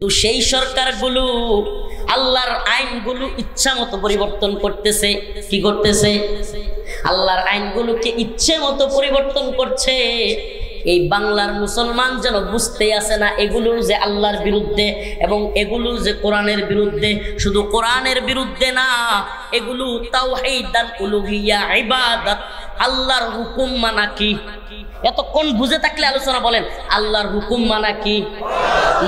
তো সেই সরকারগুলো আল্লাহর আইনগুলো ইচ্ছা মতো পরিবর্তন করতেছে। কি করতেছে? আল্লাহর আইনগুলোকে ইচ্ছে মতো পরিবর্তন করছে। এই বাংলার মুসলমান যেন বুঝতেই আসে না এগুলো যে আল্লাহর বিরুদ্ধে এবং এগুলো যে কোরআনের বিরুদ্ধে। শুধু কোরআনের বিরুদ্ধে না, এগুলো তাওহীদ আল উলুহিয়া, ইবাদত, আল্লাহর হুকুম মানা কি। এতক্ষণ বুঝে থাকলে আলোচনা বলেন, আল্লাহর হুকুম মানা কি?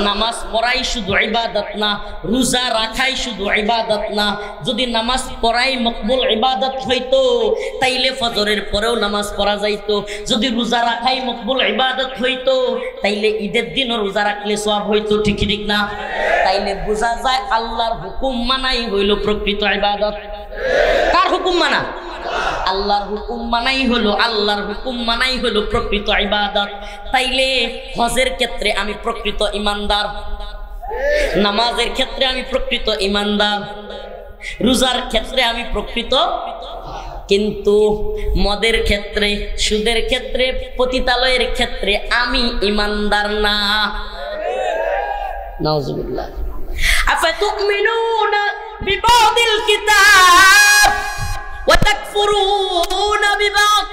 নামাজ পড়াই শুধু ইবাদত না, রোজা রাখাই শুধু ইবাদত না। যদি নামাজ পড়াই মকবুল ইবাদত হইতো তাইলে ফজরের পরেও নামাজ পড়া যাইতো। যদি রোজা রাখাই মকবুল ইবাদত হইতো তাইলে ঈদের দিনও রোজা রাখলে সওয়াব হইতো। ঠিক ঠিক না? তাইলে বোঝা যায় আল্লাহর হুকুম মানাই হইল প্রকৃত ইবাদত। কার হুকুম মানা? আল্লাহর হুকুম মানাই হলো, আল্লাহর হুকুম মানাই হলো প্রকৃত ইবাদত। তাইলে হজের ক্ষেত্রে আমি প্রকৃত ইমানদার, নামাজের ক্ষেত্রে আমি প্রকৃত ইমানদার, রোজার ক্ষেত্রে আমি প্রকৃত। কিন্তু মদের ক্ষেত্রে, সুদের ক্ষেত্রে, পতিতালয়ের ক্ষেত্রে আমি ইমানদার না। নাউজুবিল্লাহ। আফাতুমিনুনা বিবাদিল কিতাব وتكفرون ببعض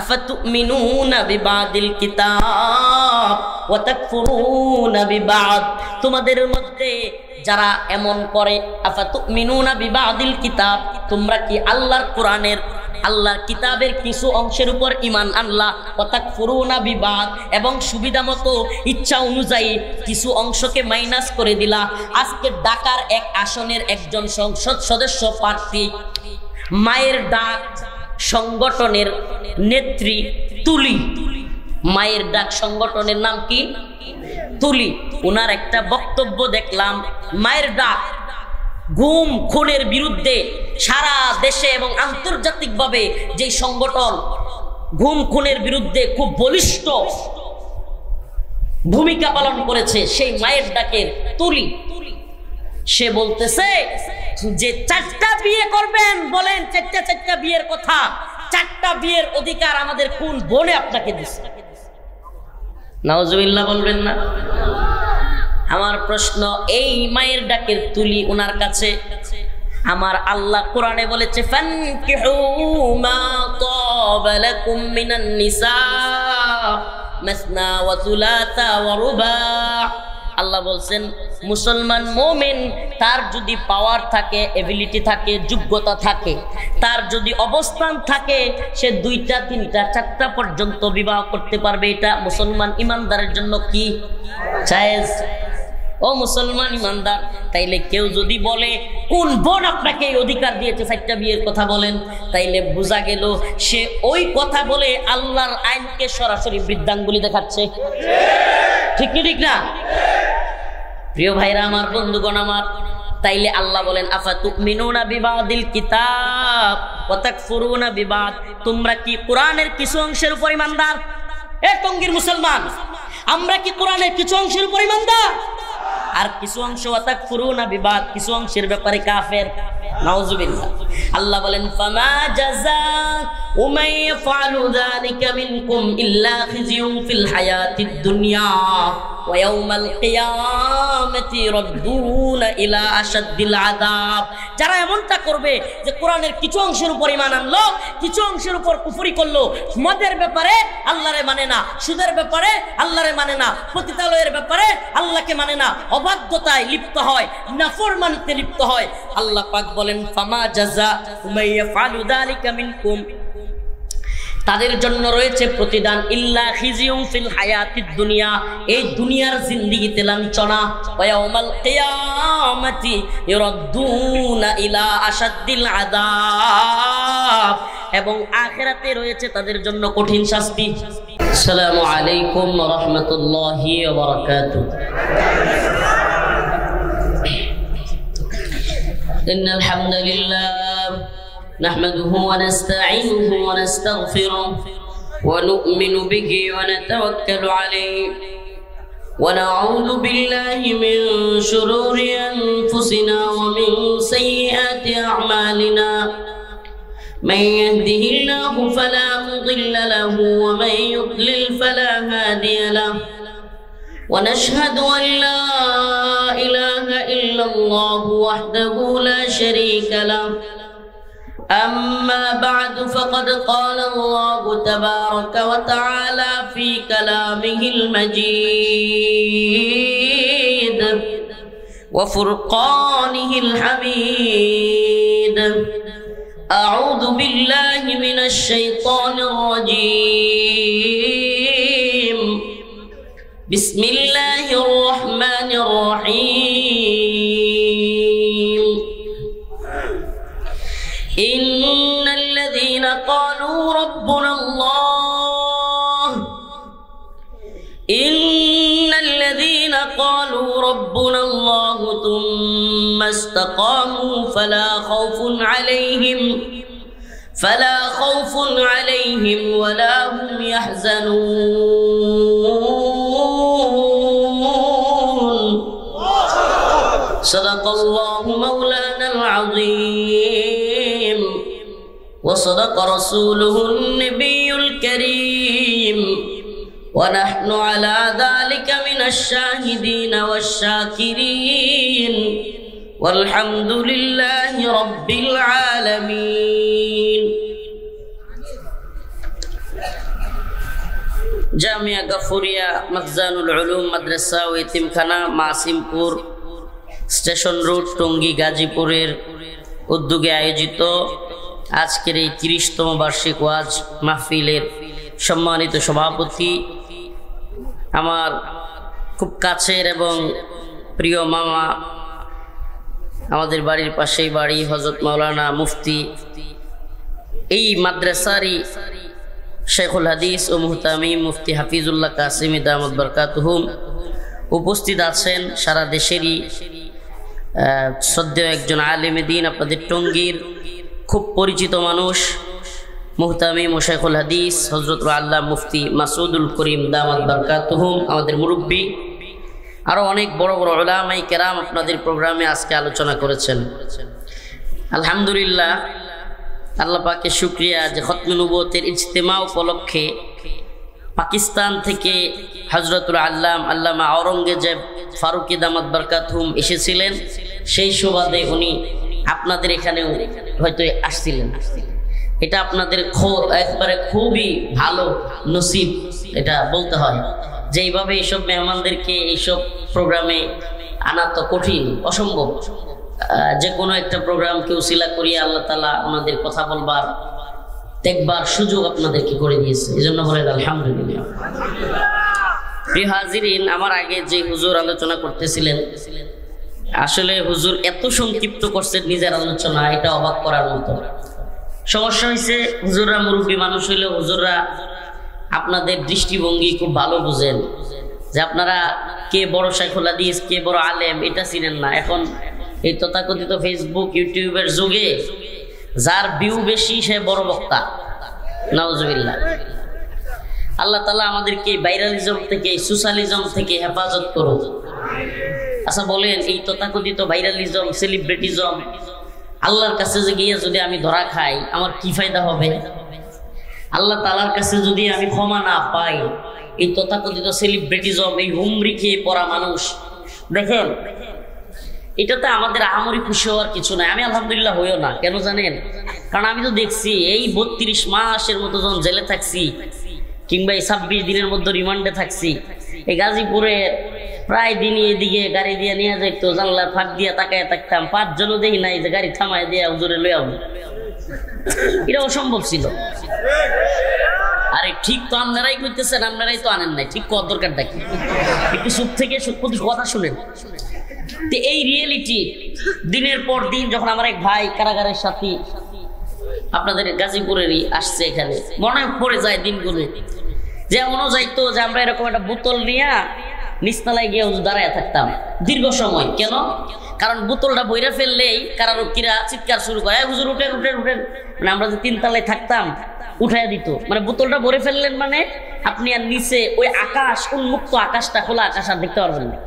أفتؤمنون ببعض الكتاب وتكفرون ببعض। তোমাদের মধ্যে যারা এমন করে, আফাতুমিনুনা বিবাদিল কিতাব, তোমরা কি আল্লাহর কোরআনের, আল্লাহর কিতাবের কিছু অংশের উপর ঈমান আনলা, ওয়াতাকফুরুনা বিবাদ, এবং সুবিধা মতো ইচ্ছা অনুযায়ী কিছু অংশকে মাইনাস করে দিলা। আজকে ঢাকার এক আসনের একজন সংসদ সদস্য প্রার্থী, মায়ের ডাক সংগঠনের নেত্রী তুলি, মায়ের ডাক সংগঠনের নাম কি? তুলি। ওনার একটা বক্তব্য দেখলাম, মায়ের ডাক গুম খুনের বিরুদ্ধে সারা দেশে এবং আন্তর্জাতিকভাবে যে সংগঠন গুম খুনের বিরুদ্ধে খুব বলিষ্ঠ ভূমিকা পালন করেছে, সেই মায়ের ডাকের তুলি, সে বলতেছে যে 4টা বিয়ে করবেন, বলেন 4টা বিয়ের কথা, 4টা বিয়ের অধিকার আমাদের কোন বনে আপনাকে দিছে? নাউজুবিল্লাহ বলবেন না? আমার প্রশ্ন, এই মায়ের ডাকের তুলি ওনার কাছে আমার আল্লাহ কোরআনে বলেছে ফানকিহু মা তাবা লাকুম মিনান নিসা মাসনা ওয়া সুলাসা ওয়া রুবা। আল্লাহ বলছেন মুসলমান মুমিন তার যদি পাওয়ার থাকে, এবিলিটি থাকে, যোগ্যতা থাকে, তার যদি অবস্থান থাকে, সে 2টা 3টা 4টা পর্যন্ত বিবাহ করতে পারবে। এটা মুসলমান ইমানদারের জন্য কি জায়েজ? ও মুসলমান ইমানদার, তাইলে কেউ যদি বলে কোন বোন আপনাকে এই অধিকার দিয়েছে 4টা বিয়ের কথা বলেন, তাইলে বোঝা গেল সে ওই কথা বলে আল্লাহর আইনকে সরাসরি বৃদ্ধাঙ্গুলি দেখাচ্ছে। ঠিক কি ঠিক না? প্রিয় ভাইরা আমার, বন্ধুগণ আমার, তাইলে আল্লাহ বলেন আফাতুমিনুনা বিবাদিল কিতাব ওয়া তাকফুরুনা বিবাদ, তোমরা কি কোরআনের কিছু অংশের উপর ঈমানদার? এ টঙ্গীর মুসলমান, আমরা কি কোরআনের কিছু অংশের উপর ঈমানদার? আর কিছু অংশ ওয়া তাকফুরুনা বিবাদ, কিছু অংশের ব্যাপারে কাফের। নাউজুবিল্লাহ। আল্লাহ বলেন ফামা জাযাউ মান ইয়াফআলু যালিকা মিনকুম ইল্লা খিজিয়ুন ফিল হায়াতিদ দুনিয়া ওয়া ইয়াউমাল কিয়ামাতি রাদ্দুনা ইলা আশাদ্দিল আযাব। যারা এমনটা করবে যে কোরআনের কিছু অংশের উপর ঈমান আনলো, কিছু অংশের উপর কুফরি করলো, মদের ব্যাপারে আল্লাহরে মানে না, সুদের ব্যাপারে আল্লাহরে মানে না, পতিতালয়ের ব্যাপারে আল্লাহকে মানে না, অবাধ্যতায় লিপ্ত হয়, নাফরমানিতে লিপ্ত হয়, আল্লাহ পাক বলেন ফামা জাযাউ মান ইয়াফআলু যালিকা মিনকুম, তাদের জন্য রয়েছে প্রতিদান, ইল্লা খিজিয়ুন ফিল হায়াতিদ দুনিয়া, এই দুনিয়ার জিন্দেগিতে লাঞ্ছনা, ওয়া ইয়াউমাল কিয়ামাতি ইরাদ্দুনা ইলা আশাদ্দিল আযাব, এবং আখিরাতে রয়েছে তাদের জন্য কঠিন শাস্তি। আসসালামু আলাইকুম ওয়া রাহমাতুল্লাহি ওয়া বারাকাতুহু। ইন্নাল হামদালিল্লাহ نحمده ونستعينه ونستغفره ونؤمن به ونتوكل عليه ونعوذ بالله من شرور أنفسنا ومن سيئات أعمالنا من يهده الله فلا مضل له ومن يضلل فلا هادي له ونشهد أن لا إله إلا الله وحده لا شريك له أما بعد فقد قال الله تبارك وتعالى في كلامه المجيد وفرقانه الحميد أعوذ بالله من الشيطان الرجيم بسم الله الرحمن الرحيم إن الذين قالوا ربنا الله ثم استقاموا فلا خوف عليهم ولا هم يحزنون صدق الله مولانا العظيم وصدق رسوله النبي الكريم ونحن على ذلك من الشاهدين والشاكرين والحمد لله رب العالمين জামিয়া গাফুরিয়া মখজানুল উলুম মাদ্রাসা ও ইতিমখানা মাসিমপুর স্টেশন রোড টঙ্গী গাজীপুরের উদ্যোগে আয়োজিত আজকের এই 30তম বার্ষিক ওয়াজ মাহফিলের সম্মানিত সভাপতি আমার খুব কাছের এবং প্রিয় মামা, আমাদের বাড়ির পাশেই বাড়ি, হযরত মাওলানা মুফতি, এই মাদ্রাসারই শেখুল হাদিস ও মুহতামিম মুফতি হাফিজুল্লাহ কাসিমি দামাত বরকাতুহুম উপস্থিত আছেন। সারা দেশেরই শ্রদ্ধেয় একজন আলেমে দ্বীন, আপনাদের টঙ্গীর খুব পরিচিত মানুষ, মুহতামিম ও শেখুল হাদিস হযরত আল্লাহ মুফতি মাসউদুল করিম দামাত বরকাতুহুম, আমাদের মুরব্বী, আরো অনেক বড় বড় উলামায়ে কেরাম আপনাদের প্রোগ্রামে আজকে আলোচনা করেছেন। আলহামদুলিল্লাহ, আল্লাহ পাকের শুকরিয়া যে খতমে নবুয়তের ইজতিমা উপলক্ষে পাকিস্তান থেকে হযরতুল আল্লামা আওরঙ্গজেব ফারুকী দামাত বরকাতুহুম এসেছিলেন। সেই সুবাদে উনি আপনাদের এখানেও হয়তো আসছিলেন। এটা আপনাদের একবারে খুবই ভালো নসিব, এটা বলতে হয় যে এইভাবে এইসব মেহমানদেরকে এইসব প্রোগ্রামে আনা তো কঠিন, অসম্ভব। যে কোনো একটা প্রোগ্রামকে উসিলা করিয়ে আল্লাহ তাআলা ওনাদের কথা বলবার দেখবার সুযোগ আপনাদেরকে করে দিয়েছে, এই জন্য বলেন আলহামদুলিল্লাহ। প্রিয় হাজিরিন, আমার আগে যে হুজুর আলোচনা করতেছিলেন, আসলে হুজুর এত সংক্ষিপ্ত করছেন নিজের আলোচনা, এটা অবাক করার মতো। সমস্যা হয়েছে, হুজুররা মুরব্বী মানুষ হইলেও হুজুররা আপনাদের দৃষ্টিভঙ্গি খুব ভালো বুঝেন, যে আপনারা কে বড় শাইখুল হাদিস, কে বড় আলেম এটা চিনেন না। এখন এই তথাকথিত ফেসবুক ইউটিউবের যুগে যার ভিউ বেশি সে বড় বক্তা, নাউজুবিল্লাহ। আল্লাহ তাআলা আমাদেরকে ভাইরালিজম থেকে, সোশ্যালিজম থেকে হেফাজত করুন। আচ্ছা বলেন, এই তথাকথিত ভাইরালিজম, সেলিব্রিটিজম আল্লাহর কাছে যে গিয়ে যদি আমি ধরা খাই, আমার কি ফায়দা হবে? আল্লাহ তাআলার কাছে যদি আমি ক্ষমা না পাই, এই তথাকথিত সেলিব্রিটিজম, এই হুমরি খেয়ে পড়া মানুষ, দেখেন এটাতে আমাদের আহামরি খুশি হওয়ার কিছু নাই। আমি আলহামদুলিল্লাহ হইও না, কেন জানেন? কারণ আমি তো দেখছি এই 32 মাসের মতো যখন জেলে থাকছি, কিংবা এই 26 দিনের মধ্যে রিমান্ডে থাকছি, এই গাজীপুরে প্রায় দিনই এদিকে গাড়ি দিয়ে নিয়ে যাইত, জানলার ফাঁক দিয়ে তাকায় থাকতাম, 5 জনও দেখি নাই যে গাড়ি থামায় দিয়ে হুজুরে লই যাবো। এটা অসম্ভব ছিল। আরে ঠিক তো আপনারাই করতেছেন, আপনারাই তো আনেন নাই, ঠিক কত দরকারটা কি? একটু চুপ থেকে কথা শুনেন। তো এই রিয়েলিটি দিনের পর দিন, যখন আমার এক ভাই কারাগারের সাথী আপনাদের গাজীপুরেরই আসছে এখানে, মনে পড়ে যায় দিনগুলো, যে এমনও যাইতো যে আমরা এরকম একটা বোতল নিয়ে নিচতলায় গিয়ে হুজুর দাঁড়ায় থাকতাম দীর্ঘ সময়। কেন? কারণ বোতলটা বইরা ফেললেই কারারক্ষীরা চিৎকার শুরু করে, হুজুর উঠেন উঠেন উঠেন। মানে আমরা যে 3 তলায় থাকতাম, উঠাইয়া দিত। মানে বোতলটা ভরে ফেললেন মানে আপনি আর নিচে ওই আকাশ, উন্মুক্ত আকাশটা, খোলা আকাশ আর দেখতে পারবেন না।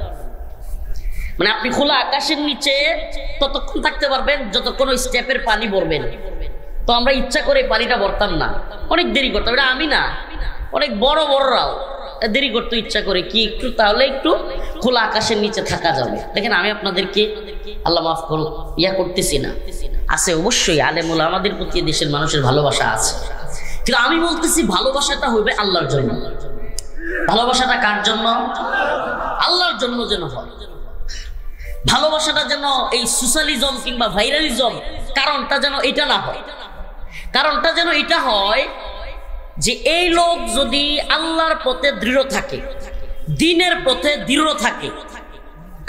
মানে আপনি খোলা আকাশের নিচে ততক্ষণ থাকতে পারবেন যতক্ষণ ওই স্টেপের পানি ভরবেন। তো আমরা ইচ্ছা করে পানিটা ভরতাম না, অনেক দেরি করতাম। এটা আমি না, অনেক বড় বড়রাও দেরি করতে ইচ্ছা করে কি একটু, তাহলে একটু খোলা আকাশের নিচে থাকা যাবে। দেখেন আমি আপনাদেরকে আল্লাহ মাফ করুন ইয়া করতেছি না, আছে অবশ্যই আলেমুল আমাদের প্রতি দেশের মানুষের ভালোবাসা আছে, কিন্তু আমি বলতেছি ভালোবাসাটা হবে আল্লাহর জন্য। ভালোবাসাটা কার জন্য? আল্লাহর জন্য যেন হয়। ভালোবাসাটা যেন এই সোশ্যালিজম কিংবা ভাইরালিজম কারণটা যেন এটা না হয়। কারণটা যেন এটা হয় যে এই লোক যদি আল্লাহর পথে দৃঢ় থাকে, দ্বীনের পথে দৃঢ় থাকে,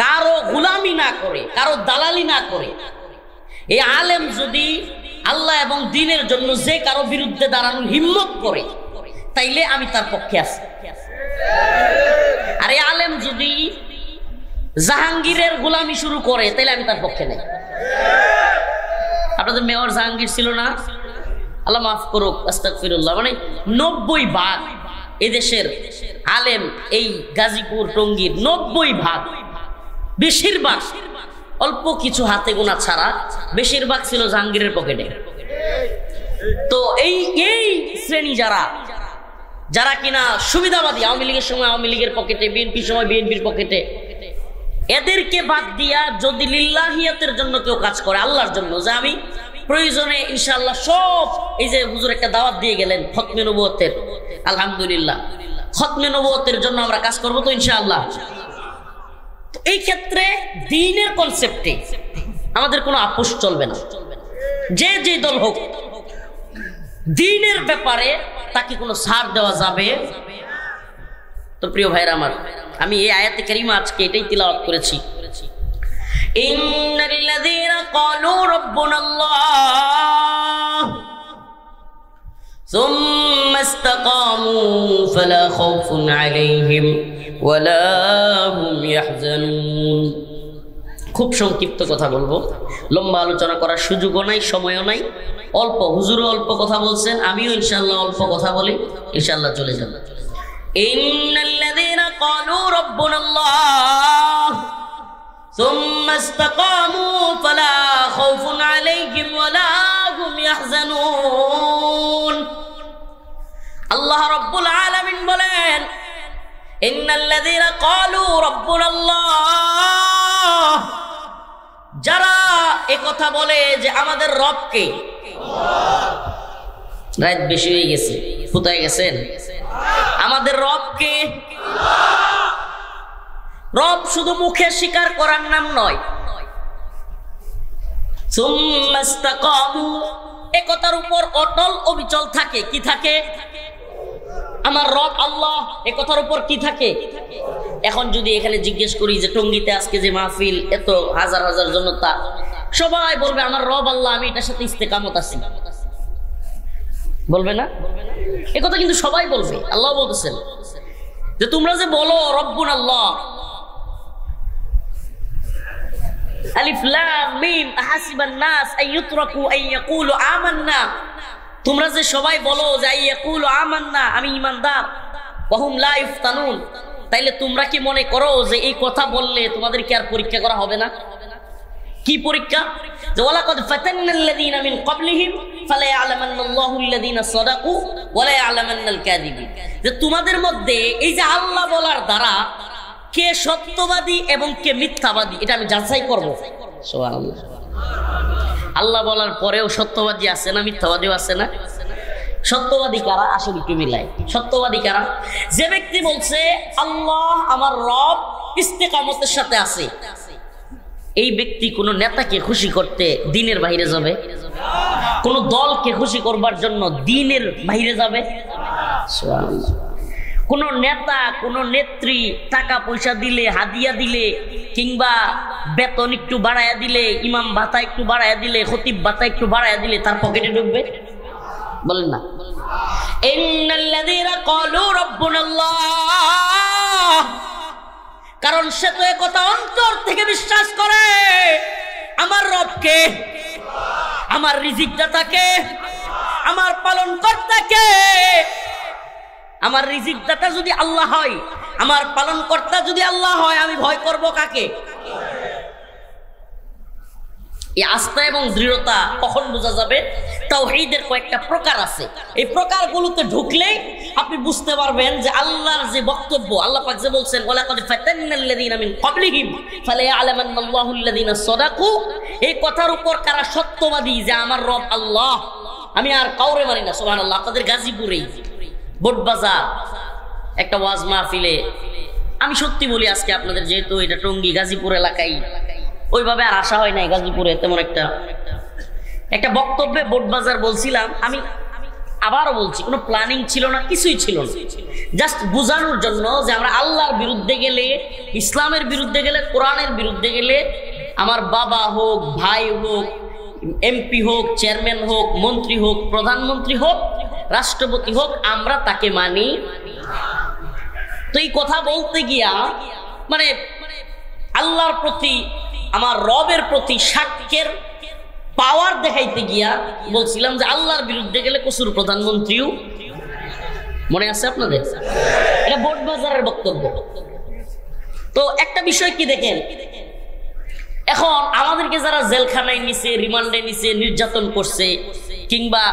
কারো গোলামি না করে, কারো দালালি না করে, এই আলেম যদি আল্লাহ এবং দ্বীনের জন্য যে কারো বিরুদ্ধে দাঁড়ানোর হিম্মত করে, তাইলে আমি তার পক্ষে আছি। আর এই আলেম যদি জাহাঙ্গীরের গোলামি শুরু করে, তাইলে আমি তার পক্ষে নেই। আপনাদের মেয়র জাহাঙ্গীর ছিল না? আল্লাহ মাফ করুক, আস্তাগফিরুল্লাহ। মানে 90% এদেশের আলেম এই গাজীপুর টঙ্গীর 90%, বেশিরভাগ, অল্প কিছু হাতে গোনা ছাড়া বেশিরভাগ ছিল জাহাঙ্গীরের পকেটে। তো এই শ্রেণী যারা কিনা সুবিধাবাদী, আওয়ামী লীগের সময় আওয়ামী লীগের পকেটে, বিএনপির সময় বিএনপির পকেটে, এদেরকে বাদ দিয়া যদি লিল্লাহিয়াতের জন্য কেউ কাজ করে, আল্লাহর জন্য, যে আমি প্রয়োজনে ইনশাআল্লাহ সব, এই যে হুজুর একটা দাওয়াত দিয়ে গেলেন খতমে নবুয়তের, আলহামদুলিল্লাহ খতমে নবুয়তের জন্য আমরা কাজ করব তো ইনশাআল্লাহ। তো এই ক্ষেত্রে দ্বীনের কনসেপ্টে আমাদের কোনো আপোষ চলবে না। যে দল হোক, দ্বীনের ব্যাপারে তাকে কোনো ছাড় দেওয়া যাবে। তো প্রিয় ভাইরা আমার, আমি এই আয়াতে কারিমা আজকে এটাই তিলাওয়াত করেছি। ইন্নাল্লাযীনা ক্বালু রাব্বুনাল্লাহ সুম্মা ইসতাকামু ফালা খাউফুন আলাইহিম ওয়ালা হুম ইয়াহজানুন। খুব সংক্ষিপ্ত কথা বলবো, লম্বা আলোচনা করার সুযোগও নাই, সময়ও নাই। অল্প, হুজুরও অল্প কথা বলছেন, আমিও ইনশাআল্লাহ অল্প কথা বলি, ইনশাআল্লাহ চলে যাব। ইন্নাল্লাযীনা ক্বালু রাব্বুনাল্লাহ সুম্মা ইসতাকামু ফালা খাউফুন আলাইহিম ওয়ালা হুম ইয়াহজানুন। আল্লাহ রাব্বুল আলামিন বলেন, ইন্নাল্লাযীনা ক্বালু রাব্বুনাল্লাহ, যারা একথা বলে যে আমাদের রবকে, রাত বেশি হয়ে গেছে, কোথায় গেছেন? আমাদের রবকে, রব শুধু মুখে স্বীকার করার নাম নয়। সুম্মা ইসতাকামু, একথার উপর অটল অবিচল থাকে। কি থাকে? আমার রব আল্লাহ, একথার উপর কি থাকে? এখন যদি এখানে জিজ্ঞেস করি যে টঙ্গীতে আজকে যে মাহফিল, এত হাজার হাজার জনতা, সবাই বলবে আমার রব আল্লাহ, আমি এটার সাথে ইস্তেকামত আছি, বলবে না? একথা কিন্তু সবাই বলবে। আল্লাহ বলতেছেন যে তোমরা যে বলো রব্বুনাল্লাহ, আলিফ লাম মিম আহাসিবান নাস আইয়ুতরাকু আইয়াকুলু আমান্না, তোমরা যে সবাই বলো যে আইয়াকুলু আমান্না, আমি ঈমানদার, ওয়া হুম লা ইফতানুন, তাইলে তোমরা কি মনে করো যে এই কথা বললে তোমাদের কি আর পরীক্ষা করা হবে না? কি পরীক্ষা? যে ওয়ালাকাদ ফাতান্নাল্লাযীনা মিন ক্বাবলিহিম ফালা ইয়ালামান্নাল্লাহু আল্লাযীনা সাদাকু ওয়া লা ইয়ালামান্নাল কাযিবিন, যে তোমাদের মধ্যে এই যে আল্লাহ বলার দ্বারা কে সত্যবাদী এবং কে মিথ্যাবাদী এটা আমি যাচাই করব। সুবহানাল্লাহ। আল্লাহ বলার পরেও সত্যবাদী আছে না, মিথ্যাবাদীও আছে না? সত্যবাদী কারা? আসলে একটু মিলাই। সত্যবাদী কারা? যে ব্যক্তি বলছে আল্লাহ আমার রব ইস্তেকামতের সাথে আছে, এই ব্যক্তি কোন নেতাকে খুশি করতে দ্বীনের বাইরে যাবে? কোন দলকে খুশি করবার জন্য দ্বীনের বাইরে যাবে? সুবহানাল্লাহ। কোন নেতা, কোন নেত্রী টাকা পয়সা দিলে, হাদিয়া দিলে, কিংবা বেতন একটু বাড়াইয়া দিলে, ইমাম ভাতা একটু বাড়াইয়া দিলে, খতিব ভাতা একটু বাড়াইয়া দিলে তার পকেটে ঢুকবে? বলেন না? ইন্নাল্লাযীনা ক্বালু রাব্বুনাল্লাহ, কারণ সে তো একথা অন্তর থেকে বিশ্বাস করে আমার রবকে, আমার রিজিক দাতাকে, আমার পালন কর্তাকে। আমার রিজিক দাতা যদি আল্লাহ হয়, আমার পালন কর্তা যদি আল্লাহ হয়, আমি ভয় করব কাকে? এই আস্থা এবং দৃঢ়তা কখন বোঝা যাবে? তাওহীদের কয়েকটা প্রকার আছে, এই প্রকারগুলোতে ঢুকলেই আপনি বুঝতে পারবেন যে আল্লাহর যে বক্তব্য, আল্লাহ পাক যে বলছেন ওয়ালাকাদ ফাতান্নাল্লাযীনা মিন ক্বাবলিহিম ফালায়ালামান্নাল্লাহুল্লাযীনা সাদাকু, এই কথার উপর কারা সত্যবাদী যে আমার রব আল্লাহ, আমি আর কাউরে মানি না। সুবহানাল্লাহ। আপনাদের গাজীপুরেই বোটবাজার একটা ওয়াজ মাহফিলে, আমি সত্যি বলি আজকে আপনাদের, যেহেতু এটা টঙ্গী গাজীপুর এলাকায়, ওইভাবে আর আসা হয় নাই গাজীপুরে তেমন একটা বক্তব্যে বোটবাজার বলছিলাম। আমি আবারও বলছি, কোনো প্ল্যানিং ছিল না, কিছুই ছিল না, জাস্ট বোঝানোর জন্য যে আমরা আল্লাহর বিরুদ্ধে গেলে, ইসলামের বিরুদ্ধে গেলে, কোরআনের বিরুদ্ধে গেলে, আমার বাবা হোক, ভাই হোক, এমপি হোক, চেয়ারম্যান হোক, মন্ত্রী হোক, প্রধানমন্ত্রী হোক, রাষ্ট্রপতি হোক, আমরা তাকে মানি। তো এই কথা বলতে গিয়া মানে আল্লাহর প্রতি, আমার রবের প্রতি সাক্ষ্যের পাওয়ার দেখাইতে গিয়া বলছিলাম যে আল্লাহর বিরুদ্ধে গেলে কসুর প্রধানমন্ত্রীও, মনে আছে আপনাদের? এটা বোটবাজারের বক্তব্য। তো একটা বিষয় কি দেখেন, এখন আমাদেরকে যারা জেলখানায় নিছে, রিমান্ডে নিছে, নির্যাতন করছে, কিংবা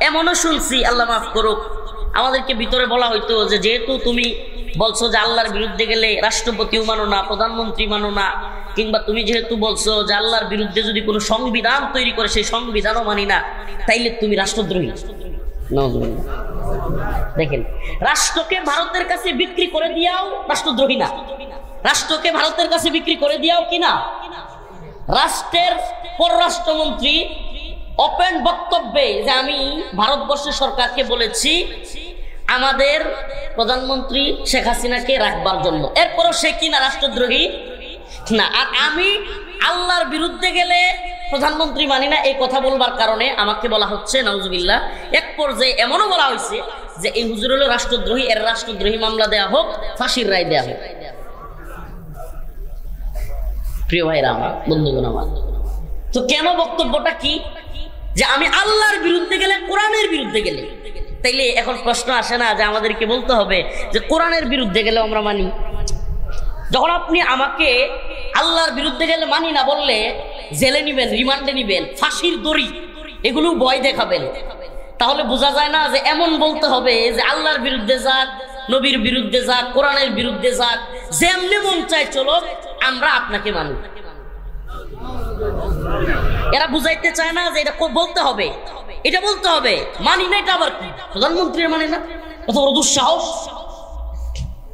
এমনও শুনছি, আল্লাহ মাফ করুক, আমাদেরকে ভিতরে বলা হইতো যে যেহেতু তুমি বলছো যে আল্লাহর বিরুদ্ধে গেলে রাষ্ট্রপতিও মানো না, প্রধানমন্ত্রী মানো না, কিংবা তুমি যেহেতু বলছো যে আল্লাহর বিরুদ্ধে যদি কোনো সংবিধান তৈরি করে সেই সংবিধানও মানি না, তাইলে তুমি রাষ্ট্রদ্রোহী। দেখেন, রাষ্ট্রকে ভারতের কাছে বিক্রি করে দিয়াও রাষ্ট্রদ্রোহী না, রাষ্ট্রকে ভারতের কাছে বিক্রি করে দিয়াও কিনা। রাষ্ট্রের পররাষ্ট্রমন্ত্রী ওপেন বক্তব্যে যে আমি ভারতবর্ষের সরকারকে বলেছি আমাদের প্রধানমন্ত্রী শেখ হাসিনাকে রাখবার জন্য, এরপরও সে কিনা রাষ্ট্রদ্রোহী না। আর আমি আল্লাহর বিরুদ্ধে গেলে প্রধানমন্ত্রী মানি না, এই কথা বলবার কারণে আমাকে বলা হচ্ছে নাউজুবিল্লাহ। এক পর্যায়ে এমনও বলা হয়েছে যে এই হুজুর হলো রাষ্ট্রদ্রোহী, এর রাষ্ট্রদ্রোহী মামলা দেয়া হোক, ফাঁসির রায় দেয়া হোক। প্রিয় ভাইরা আমার, বন্ধুগণ আমার, তো কেন বক্তব্যটা কি যে আমি আল্লাহর বিরুদ্ধে গেলে, কোরআনের বিরুদ্ধে গেলে, তাইলে এখন প্রশ্ন আসে না যে আমাদেরকে বলতে হবে যে কোরআনের বিরুদ্ধে গেলে আমরা মানি? যখন আপনি আমাকে আল্লাহর বিরুদ্ধে গেলে মানি না বললে জেলে নিবেন, রিমান্ডে নিবেন, ফাঁসির দড়ি, এগুলো ভয় দেখাবেন, তাহলে বোঝা যায় না যে এমন বলতে হবে যে আল্লাহর বিরুদ্ধে যাক, নবীর বিরুদ্ধে যাক, কোরআনের বিরুদ্ধে যাক, যেমনি মন চায় চলো, আমরা আপনাকে মানি। এরা বুঝাইতে চায় না যে এটা বলতে হবে, এটা বলতে হবে মানি না, এটা আবার কি প্রধানমন্ত্রী মানে না, কত বড় দুঃসাহস।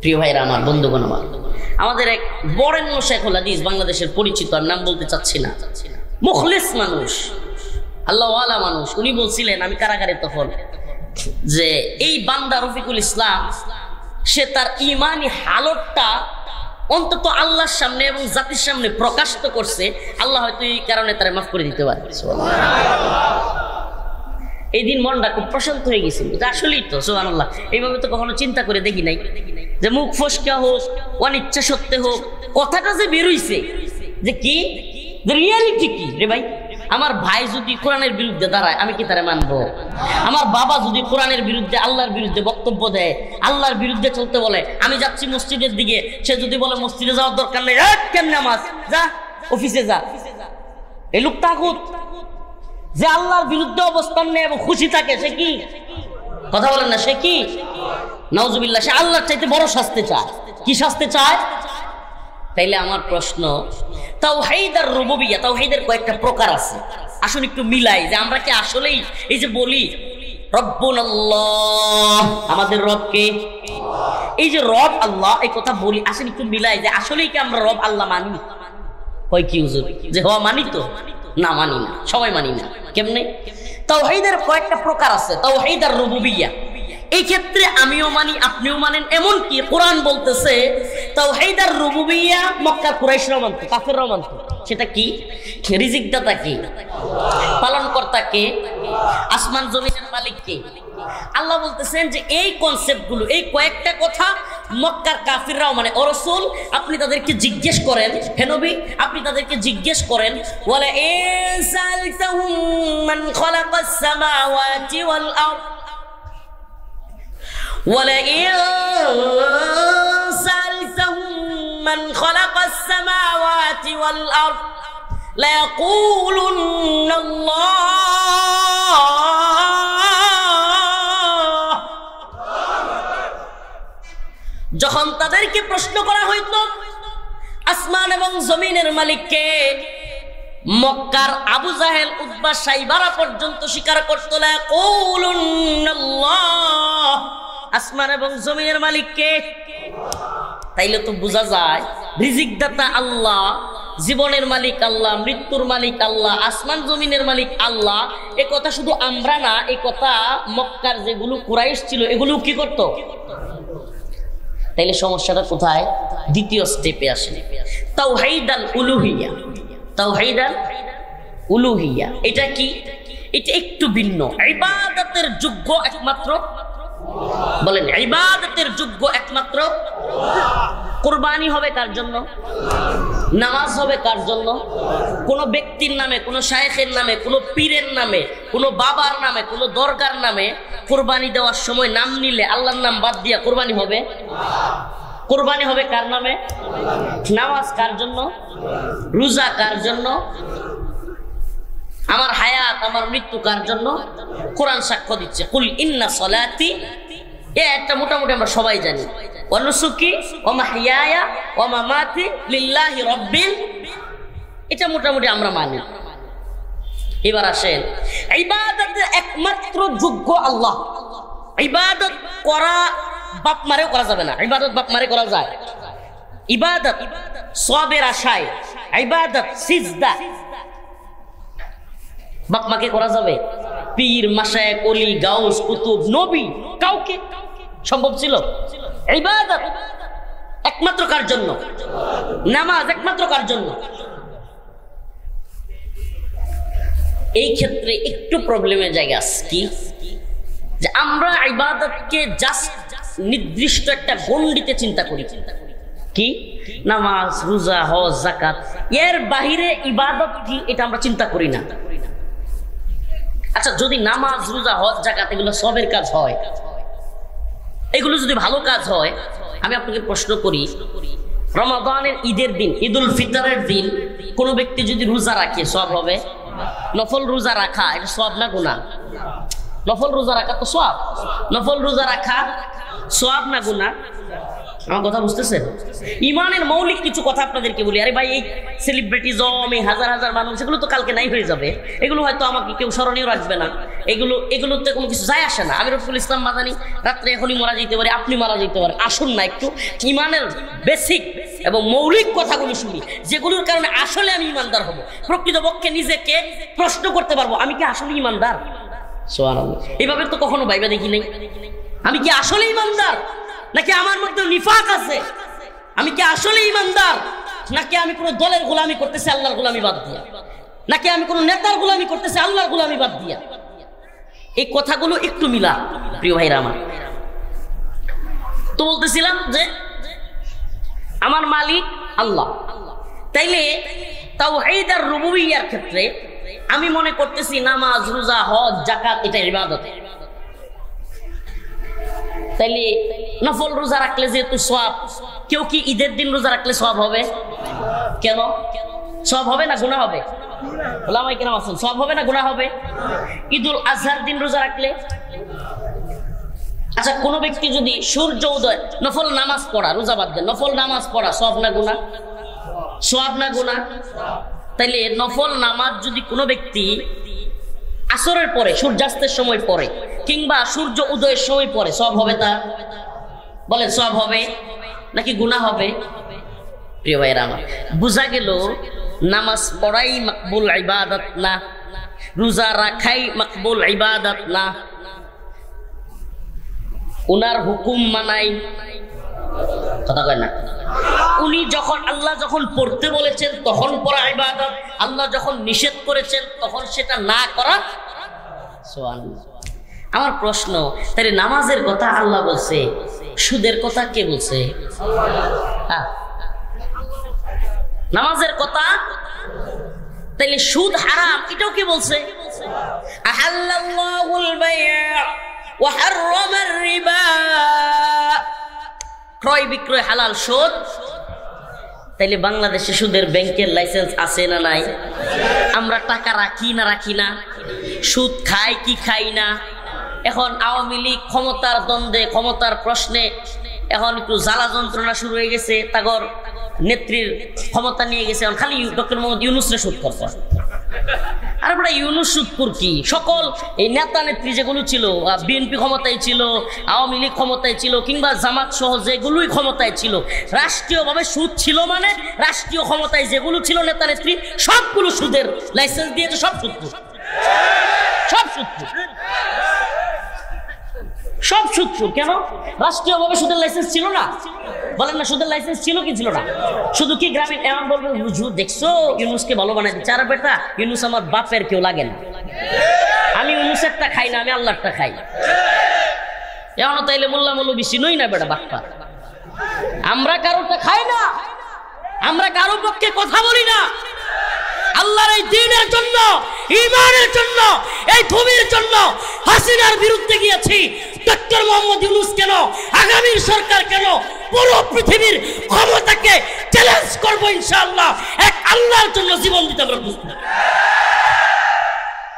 প্রিয় ভাইরা আমার, বন্ধুগণ আমার, আমাদের এক বরেণ্য শেখুল হাদিস, বাংলাদেশের পরিচিত, আর নাম বলতে চাচ্ছি না, মুখলিস মানুষ, আল্লাহওয়ালা মানুষ, উনি বলছিলেন, আমি কারাগারে তখন, যে এই বান্দা রফিকুল ইসলাম সে তার ইমানি হালতটা অন্তত আল্লাহর সামনে এবং জাতির সামনে প্রকাশ তো করছে, আল্লাহ হয়তো এই কারণে তারা মাফ করে দিতে পারে। এই দিন মনটা খুব প্রশান্ত হয়ে গেছিল, আসলেই তো সুবহানাল্লাহ, এইভাবে তো কখনো চিন্তা করে দেখি নাই যে মুখ ফসকা হোক, অনিচ্ছা সত্ত্বে হোক, কথাটা যে বেরোইছে যে কি রিয়ালিটি কি রে ভাই। আমার ভাই যদি কোরআনের বিরুদ্ধে দাঁড়ায়, আমি কি তারে মানবো? আমার বাবা যদি কোরআনের বিরুদ্ধে, আল্লাহর বিরুদ্ধে বক্তব্য দেয়, আল্লাহর বিরুদ্ধে চলতে বলে, আমি যাচ্ছি মসজিদের দিকে, সে যদি বলে মসজিদে যাওয়ার দরকার নেই, কেন নামাজ, যা অফিসে যা, এই লোক তাগুত। যে আল্লাহর বিরুদ্ধে অবস্থান নেয় এবং খুশি থাকে, সে কি কথা বলেন না, সে কি নাউজুবিল্লাহ, সে আল্লাহর চাইতে বড় শাস্তি চায়। কি শাস্তি চায়? তাইলে আমার প্রশ্ন, তাওহীদ আর রুবুবিয়্যাহ, তাওহীদের কয়েকটা প্রকার আছে, আসুন একটু মিলাই যে আমরা কি আসলেই এই যে বলি রব্বুনাল্লাহ, আমাদের রব কে? এই যে রব আল্লাহ, এই কথা বলি, আসেন একটু মিলাই যে আসলেই কি আমরা রব আল্লাহ মানি? হয় কি হুজুর যে হওয়া মানি তো না, মানি না, সবাই মানি না। কেমনে? তাওহীদের কয়েকটা প্রকার আছে, তাওহীদ আর রুবুবিয়্যাহ। এই ক্ষেত্রে আমিও মানি, আপনিও মানেন, এমন কি কোরআন বলতেছে তাওহীদ আর রুবুবিয়্যাহ মক্কার কুরাইশরাও মানত, কাফেররাও মানত। সেটা কি? রিজিক দাতা কে? পালন কর্তা কে? আসমান জমিনের মালিক কে? আল্লাহ বলতেছেন যে এই কনসেপ্টগুলো, এই কয়েকটা কথা মক্কার কাফিররাও মানে। ও রাসূল, আপনি তাদেরকে জিজ্ঞেস করেন, হে নবী আপনি তাদেরকে জিজ্ঞেস করেন, ওয়ালা ইন সালতাহুম মান খালাকাস সামাওয়াতি ওয়াল আরদ, ওয়ালা ইন সালতাহুম মান খালাকাস সামাওয়াতি ওয়াল আরদ লায়াকুলুন্না আল্লাহ। যখন তাদেরকে প্রশ্ন করা হইতো আসমান এবং জমিনের মালিককে, মক্কার আবু জাহেল, উতবা, সাইবারা পর্যন্ত স্বীকার করত না কুলুন্নাল্লাহ, আসমান এবং জমিনের মালিককে। তাইলে তো বোঝা যায় রিজিক দাতা আল্লাহ, জীবনের মালিক আল্লাহ, মৃত্যুর মালিক আল্লাহ, আসমান জমিনের মালিক আল্লাহ। এ কথা শুধু আমরা না, এই কথা মক্কার যেগুলো কুরাইশ ছিল এগুলো কি করত? তাইলে সমস্যাটা কোথায়? দ্বিতীয় স্টেপে আসে, তাওহীদ আল উলুহিয়া। তাওহীদ আল উলুহিয়া এটা কি? এটা একটু ভিন্ন। ইবাদতের যোগ্য একমাত্র, বলেন ইবাদতের যোগ্য একমাত্র। কুরবানি হবে কার জন্য? নামাজ হবে কার জন্য? কোন ব্যক্তির নামে, কোন শায়েখের নামে, কোন পীরের নামে, কোন বাবার নামে, কোন দরগার নামে কুরবানি দেওয়ার সময় নাম নিলে আল্লাহর নাম বাদ দিয়া কুরবানি হবে? কুরবানি হবে কার নামে? নামাজ কার জন্য? রোজা কার জন্য? আমার হায়াত, আমার মৃত্যু কার জন্য? কোরআন সাক্ষ্য দিচ্ছে, কুল ইন্না সলাতি। এটা মোটামুটি আমরা সবাই জানি। ওয়া নুসুকি ওয়া মাহইয়ায়া ওয়া মামাতি লিল্লাহি রাব্বিল, এটা মোটামুটি আমরা মানি। এবার আসেন, ইবাদতের একমাত্র যোগ্য আল্লাহ। ইবাদত করা বাপ মারেও করা যাবে না। ইবাদত বাপ মারে করা যায়। ইবাদত সওয়াবের আশায়, ইবাদত সিজদা বাপ মাকে করা যাবে? পীর, মাশায়েখ, ওলি, গাউস, কুতুব, নবী কাউকে সম্ভব ছিল? ইবাদত একমাত্র কার জন্য? নামাজ একমাত্র কার জন্য? এই ক্ষেত্রে একটু প্রবলেমের জায়গা আছে কি, যে আমরা ইবাদতকে জাস্ট নির্দিষ্ট একটা গণ্ডিতে চিন্তা করি। কি? নামাজ, রোজা, হজ, যাকাত, এর বাহিরে ইবাদত কি এটা আমরা চিন্তা করি না। আচ্ছা, যদি নামাজ, রোজা, হজ, যাকাত এগুলো সবের কাজ হয়, এগুলো যদি ভালো কাজ হয়, আমি আপনাকে প্রশ্ন করি, রমাদানের ঈদের দিন, ঈদুল ফিতরের দিন কোন ব্যক্তি যদি রোজা রাখে সওয়াব হবে? নফল রোজা রাখা এটা সওয়াব না গুনাহ? নফল রোজা রাখা তো সওয়াব। নফল রোজা রাখা সওয়াব না গুনাহ? আমার কথা বুঝতেছেন? ইমানের মৌলিক কিছু কথা আপনাদেরকে বলি। আরে ভাই, এই সেলিব্রিটিজম, এই হাজার হাজার মানুষ, এগুলো তো কালকে নাই হয়ে যাবে। এগুলো হয়তো আমাকে কেউ স্মরণীয় রাখবে না। এগুলোতে কোনো কিছু যায় আসে না। আমি রফিকুল ইসলাম মাদানী রাত্রে এখনই মারা যেতে পারি, আপনি মারা যেতে পারেন। আসুন না একটু ইমানের বেসিক এবং মৌলিক কথাগুলো শুনি, যেগুলোর কারণে আসলে আমি ইমানদার হব। প্রকৃতপক্ষে নিজেকে প্রশ্ন করতে পারবো, আমি কি আসলে ইমানদার? সুবহানাল্লাহ। এইভাবে তো কখনো ভাইবা দেখি নাই। আমি কি আসলে ইমানদার, নাকি আমার মধ্যে নিফাক আছে? আমি কি আসলে ইমানদার, নাকি আমি কোন দলের গোলামি করতেছি আল্লাহর গোলামি বাদ দিয়া, নাকি আমি কোন নেতার গোলামি করতেছি আল্লাহর গোলামি বাদ দিয়া? এই কথাগুলো একটু মিলা, প্রিয় ভাইরা আমার। তো বলতেছিলাম যে আমার মালিক আল্লাহ। তাইলে তাওহীদ আর রুবুবিয়্যার ক্ষেত্রে আমি মনে করতেছি নামাজ, রোজা, হজ, যাকাত এটা ইবাদত। তাইলে নফল রোজা রাখলে যেহেতু সওয়াব, কেউ কি ঈদের দিন রোজা রাখলে সওয়াব হবে? কেন সওয়াব হবে না গুনাহ হবে? ওলামায়ে কেরাম আছেন, সওয়াব হবে না গুনাহ হবে? ঈদুল আজহার দিন রোজা রাখলে, আচ্ছা কোন ব্যক্তি যদি সূর্য উদয়, নফল নামাজ পড়া, রোজা বাদ দেন, নফল নামাজ পড়া সওয়াব না গুনাহ? সওয়াব না গুনাহ? তাইলে নফল নামাজ যদি কোনো ব্যক্তি আসরের পরে, সূর্যাস্তের সময় পড়ে, কিংবা সূর্য উদয়ের সময় পড়ে, সওয়াব হবে তার? বলেন সওয়াব হবে নাকি গুনাহ হবে? প্রিয় ভাইরা আমার, বুঝা গেল নামাজ পড়াই মাকবুল ইবাদত না, রোজা রাখাই মাকবুল ইবাদত না, উনার হুকুম মানাই, কথা কয় না। উনি যখন, আল্লাহ যখন পড়তে বলেছেন তখন পড়া ইবাদত, আল্লাহ যখন নিষেধ করেছেন তখন সেটা না করা। সুবহানাল্লাহ। আমার প্রশ্ন, তাহলে নামাজের কথা আল্লাহ বলছে, সুদের কথা কে বলছে? নামাজের কথা, তাইলে সুদ হারাম এটাও কে বলছে? আহাল্লাল্লাহুল বাই'a ওয়া হাররামার রিবা, ক্রয় বিক্রয় হালাল, সুদ। তাইলে বাংলাদেশে সুদের ব্যাংকের লাইসেন্স আছে না নাই? আমরা টাকা রাখি না রাখি না? সুদ খাই কি খাই না? এখন আওয়ামী লীগ ক্ষমতার দ্বন্দ্বে, ক্ষমতার প্রশ্নে এখন একটু জ্বালা যন্ত্রণা শুরু হয়ে গেছে, তাগর নেত্রীর ক্ষমতা নিয়ে গেছে, এখন খালি ডক্টর মোহাম্মদ ইউনূসরে শুট করছে। আর বড় ইউনূস সুদপুর কি, সকল এই নেতা নেত্রী যেগুলো ছিল, বিএনপি ক্ষমতায় ছিল, আওয়ামী লীগ ক্ষমতায় ছিল, কিংবা জামাত সহ যেগুলোই ক্ষমতায় ছিল, রাষ্ট্রীয়ভাবে সুদ ছিল, মানে রাষ্ট্রীয় ক্ষমতায় যেগুলো ছিল নেতা নেত্রী সবগুলো সুদের লাইসেন্স দিয়েছে, সব সুদপুর, সব সুদপুর, সব সুদপুর। কেন? রাষ্ট্রীয়ভাবে সুদের লাইসেন্স ছিল না, বলেন না, সুদের লাইসেন্স ছিল কি ছিল না? শুধু কি গ্রামীণ এমন বলবে হুজুর দেখছো ইউনূসকে ভালো বানাই দিচ্ছে, আর বেটা ইউনূস আমার বাপের কেউ লাগে না, আমি ইউনূসেরটা খাই না, আমি আল্লাহরটা খাই। এমন তাইলে মোল্লা মৌলবী চিনোই না বেটা বাপ্পা, আমরা কারোটা খাই না, আমরা কারো পক্ষে কথা বলি না। আল্লাহর এই দ্বীনের জন্য, ঈমানের জন্য, এই ভূমির জন্য হাসিনার বিরুদ্ধে গিয়েছি। ডক্টর মোহাম্মদ ইউনূস কেন, আগামীর সরকার কেন, পুরো পৃথিবীর ক্ষমতাকে চ্যালেঞ্জ করব ইনশাআল্লাহ। এক আল্লাহর জন্য জীবন দিতে আমরা প্রস্তুত।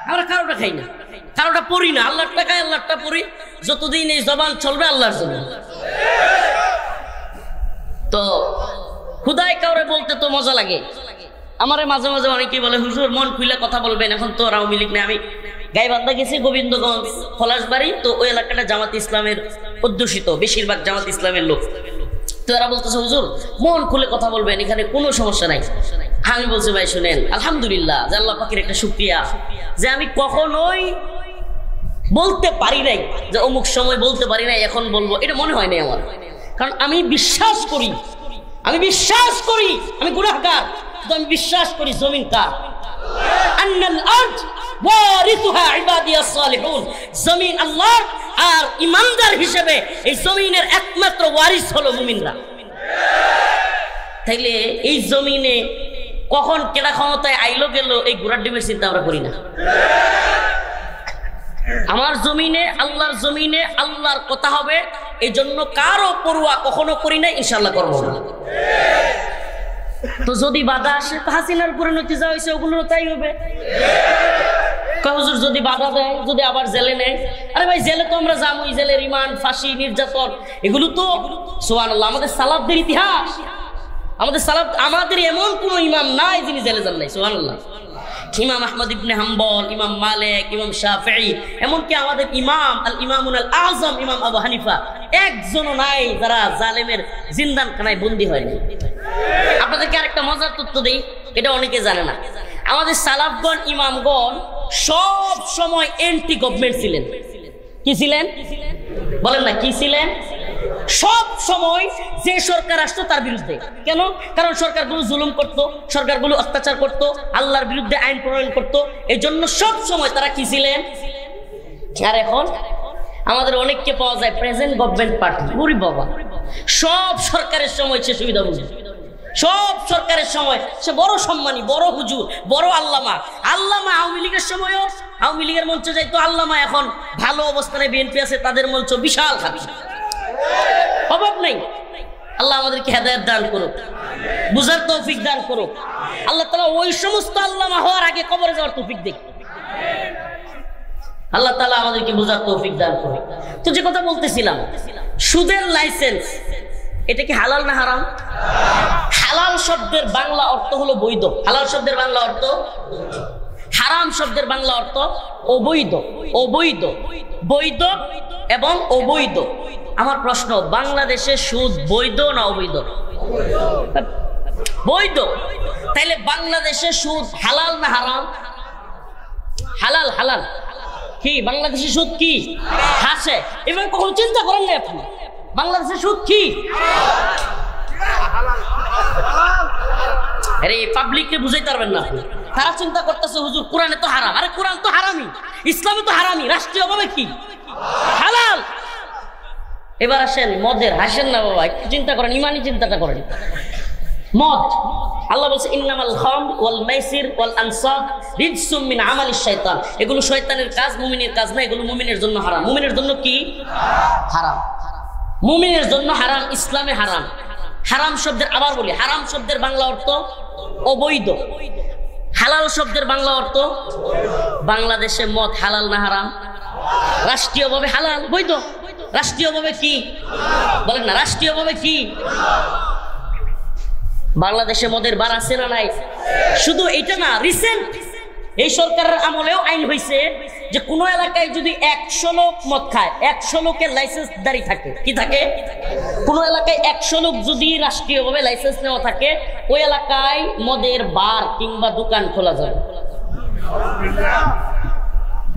আমরা কারোটা খাই না, কারোটা পড়ি না, আল্লাহরটা খাই, আল্লাহরটা পড়ি। যতদিন এই জবান চলবে আল্লাহর জন্য। তো খুদাই কাউরে বলতে তো মজা লাগে। আমারে মাঝে মাঝে অনেকেই বলে হুজুর মন খুলে কথা বলবেন, এখন তো আওয়ামী লীগ নেই। আমি গাইবান্ধা গেছি, গোবিন্দগঞ্জ, পলাশবাড়ি, তো ওই এলাকাটা জামাত ইসলামের অধ্যুষিত, বেশিরভাগ জামাত ইসলামের লোক। তো এরা বলতেছে হুজুর মন খুলে কথা বলবেন, এখানে কোনো সমস্যা নাই। আমি বলছি ভাই শুনেন, আলহামদুলিল্লাহ যে আল্লাহ পাকের একটা শুকরিয়া যে আমি কখনোই বলতে পারি নাই যে অমুক সময় বলতে পারি নাই, এখন বলবো, এটা মনে হয় নাই আমার। কারণ আমি বিশ্বাস করি, আমি বিশ্বাস করি আমি গুনাহগার, কিন্তু আমি বিশ্বাস করি জমিন কার, আন্নাল আরদ ওয়ারিসুহা ইবাদিয়াস সালিহুন, জমিন আল্লাহর, আর ইমানদার হিসেবে এই জমিনের একমাত্র ওয়ারিস হলো মুমিনরা। তাইলে এই জমিনে কখন কেডা ক্ষমতায় আইলো গেল এই ঘোড়ার ডিমের চিন্তা আমরা করি না। আমার জমিনে, আল্লাহর জমিনে আল্লাহর কথা হবে, এই জন্য কারো পরোয়া কখনো করি না, ইনশাআল্লাহ করবো না। তো যদি বাধা আসে, হাসিনার পরিণতি যা হয়েছে ওগুলো তাই হবে। হুজুর যদি বাধা দেয়, যদি আবার জেলে নেয়, আরে ভাই জেলে তো আমরা যাবোই, জেলের রিমান্ড, ফাঁসি, নির্যাতন, এগুলো তো সুবহানাল্লাহ আমাদের সালাফদের ইতিহাস। আমাদের সালাফ, আমাদের এমন কোন ইমাম নাই যিনি জেলে যান নাই, সুবহানাল্লাহ। ইমাম আহমদ ইবনে হাম্বল, ইমাম মালিক, ইমাম শাফিঈ, এমনকি আমাদের ইমাম আল ইমামুল আযম ইমাম আবু হানিফা, একজনও নাই যারা জালেমের জিন্দানখানায় বন্দী হয়নি। আপনাদেরকে আরেকটা মজার তথ্য দেই, এটা অনেকে জানে না। আমাদের সালাফগণ, ইমামগণ সব সময় এন্টি গভর্নমেন্ট ছিলেন। কি ছিলেন বলেন না, কি ছিলেন? সব সময় যে সরকার আসতো তার বিরুদ্ধে। কেন? কারণ সরকারগুলো জুলুম করত, সরকারগুলো অত্যাচার করত, আল্লাহর বিরুদ্ধে আইন প্রণয়ন করত, এই জন্য সব সময় তারা কি ছিলেন। আর এখন আমাদের অনেককে পাওয়া যায় প্রেজেন্ট গভর্নমেন্ট পার্টি, ওরে বাবা, সব সরকারের সময় সে সুবিধা বুঝে, সব সরকারের সময় সে বড় সম্মানী, বড় হুজুর, বড় আল্লামা। আল্লামা আওয়ামী লীগের সময়ও আওয়ামী লীগের মঞ্চে যাইতো আল্লামা, এখন ভালো অবস্থানে বিএনপি আছে, তাদের মঞ্চ বিশাল খাবি, অভাব নেই। আল্লাহ আমাদেরকে হেদায়েত দান করুক, বুঝার তৌফিক দান করুক। আল্লাহ তাআলা ওই সমস্ত আল্লামা হওয়ার আগে কবরে যাওয়ার তৌফিক দেখ। আল্লাহ তাআলা আমাদেরকে বুঝার তৌফিক দান করুক। তো যে কথা বলতেছিলাম, সুদের লাইসেন্স, এটা কি হালাল না হারাম? হালাল শব্দের বাংলা অর্থ হলো বৈধ। হালাল শব্দের বাংলা অর্থ, হারাম শব্দের বাংলা অর্থ অবৈধ। অবৈধ, বৈধ এবং অবৈধ। আমার প্রশ্ন, বাংলাদেশে সুদ বৈধ না অবৈধ? বৈধ। তাইলে বাংলাদেশে সুদ হালাল না হারাম? হালাল। হালাল কি? বাংলাদেশে সুদ কি? হাসে। এবার কখনো চিন্তা করেন না আপনি, বাংলাদেশের সুদ কি? আরে পাবলিককে বুঝাইতে পারবেন না আপনি। তারা চিন্তা করতেছে হুজুর কোরআনে তো হারাম। আরে কোরআন তো হারামি, ইসলামে তো হারামি, রাষ্ট্রীয়ভাবে কি হালাল। এবার আসেন মদের, হাসেন না বাবা, একটু চিন্তা করেন, ইমানি চিন্তাটা করেন। মদ, আল্লাহ বলছে ইন্নামাল খামর ওয়াল মাইসির ওয়াল আনসাব রিজসুম মিন আমালিশ শাইতান, এগুলো শয়তানের কাজ, মুমিনের কাজ না, এগুলো মুমিনের জন্য হারাম। মুমিনের জন্য কি হারাম? মুমিনের জন্য হারাম, ইসলামে হারাম। হারাম শব্দের, আবার বলি, হারাম শব্দের বাংলা অর্থ অবৈধ। হালাল শব্দের বাংলা অর্থ, বাংলাদেশে মদ হালাল না হারাম? রাষ্ট্রীয়ভাবে হালাল, বৈধ। রাষ্ট্রীয়ভাবে কি বলেন না, রাষ্ট্রীয়ভাবে কি? বাংলাদেশে মদের বার আছে না নাই? শুধু এটা না, রিসেন্ট এই সরকারের আমলেও আইন হয়েছে যে কোনো এলাকায় যদি 100 লোক মদ খায়, 100 লোকের লাইসেন্স দাঁড়ি থাকে। কি থাকে? কোনো এলাকায় 100 লোক যদি রাষ্ট্রীয়ভাবে লাইসেন্স নেওয়া থাকে, ওই এলাকায় মদের বার কিংবা দোকান খোলা যাবে।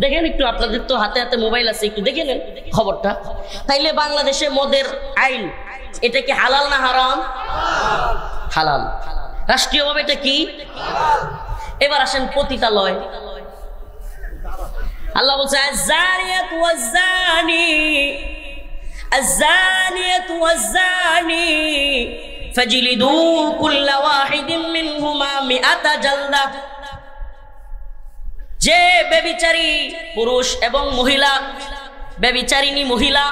দেখেন একটু, আপনাদের তো হাতে হাতে মোবাইল আছে, একটু দেখে নেন খবরটা। তাইলে বাংলাদেশে মদের আইন, এটা কি হালাল না হারাম? হালাল। রাষ্ট্রীয়ভাবে এটা কি? এবার আসেন পতিতালয়। আল্লাহ বলছে আয-যানিয়াতু ওয়াজ-যানি আয-যানিয়াতু ওয়াজ-যানি ফাজলিদু কুল্লা ওয়াহিদিন মিনহুমা মিআতা জালদা। যে ব্যভিচারী পুরুষ এবং মহিলা, ব্যভিচারিণী মহিলা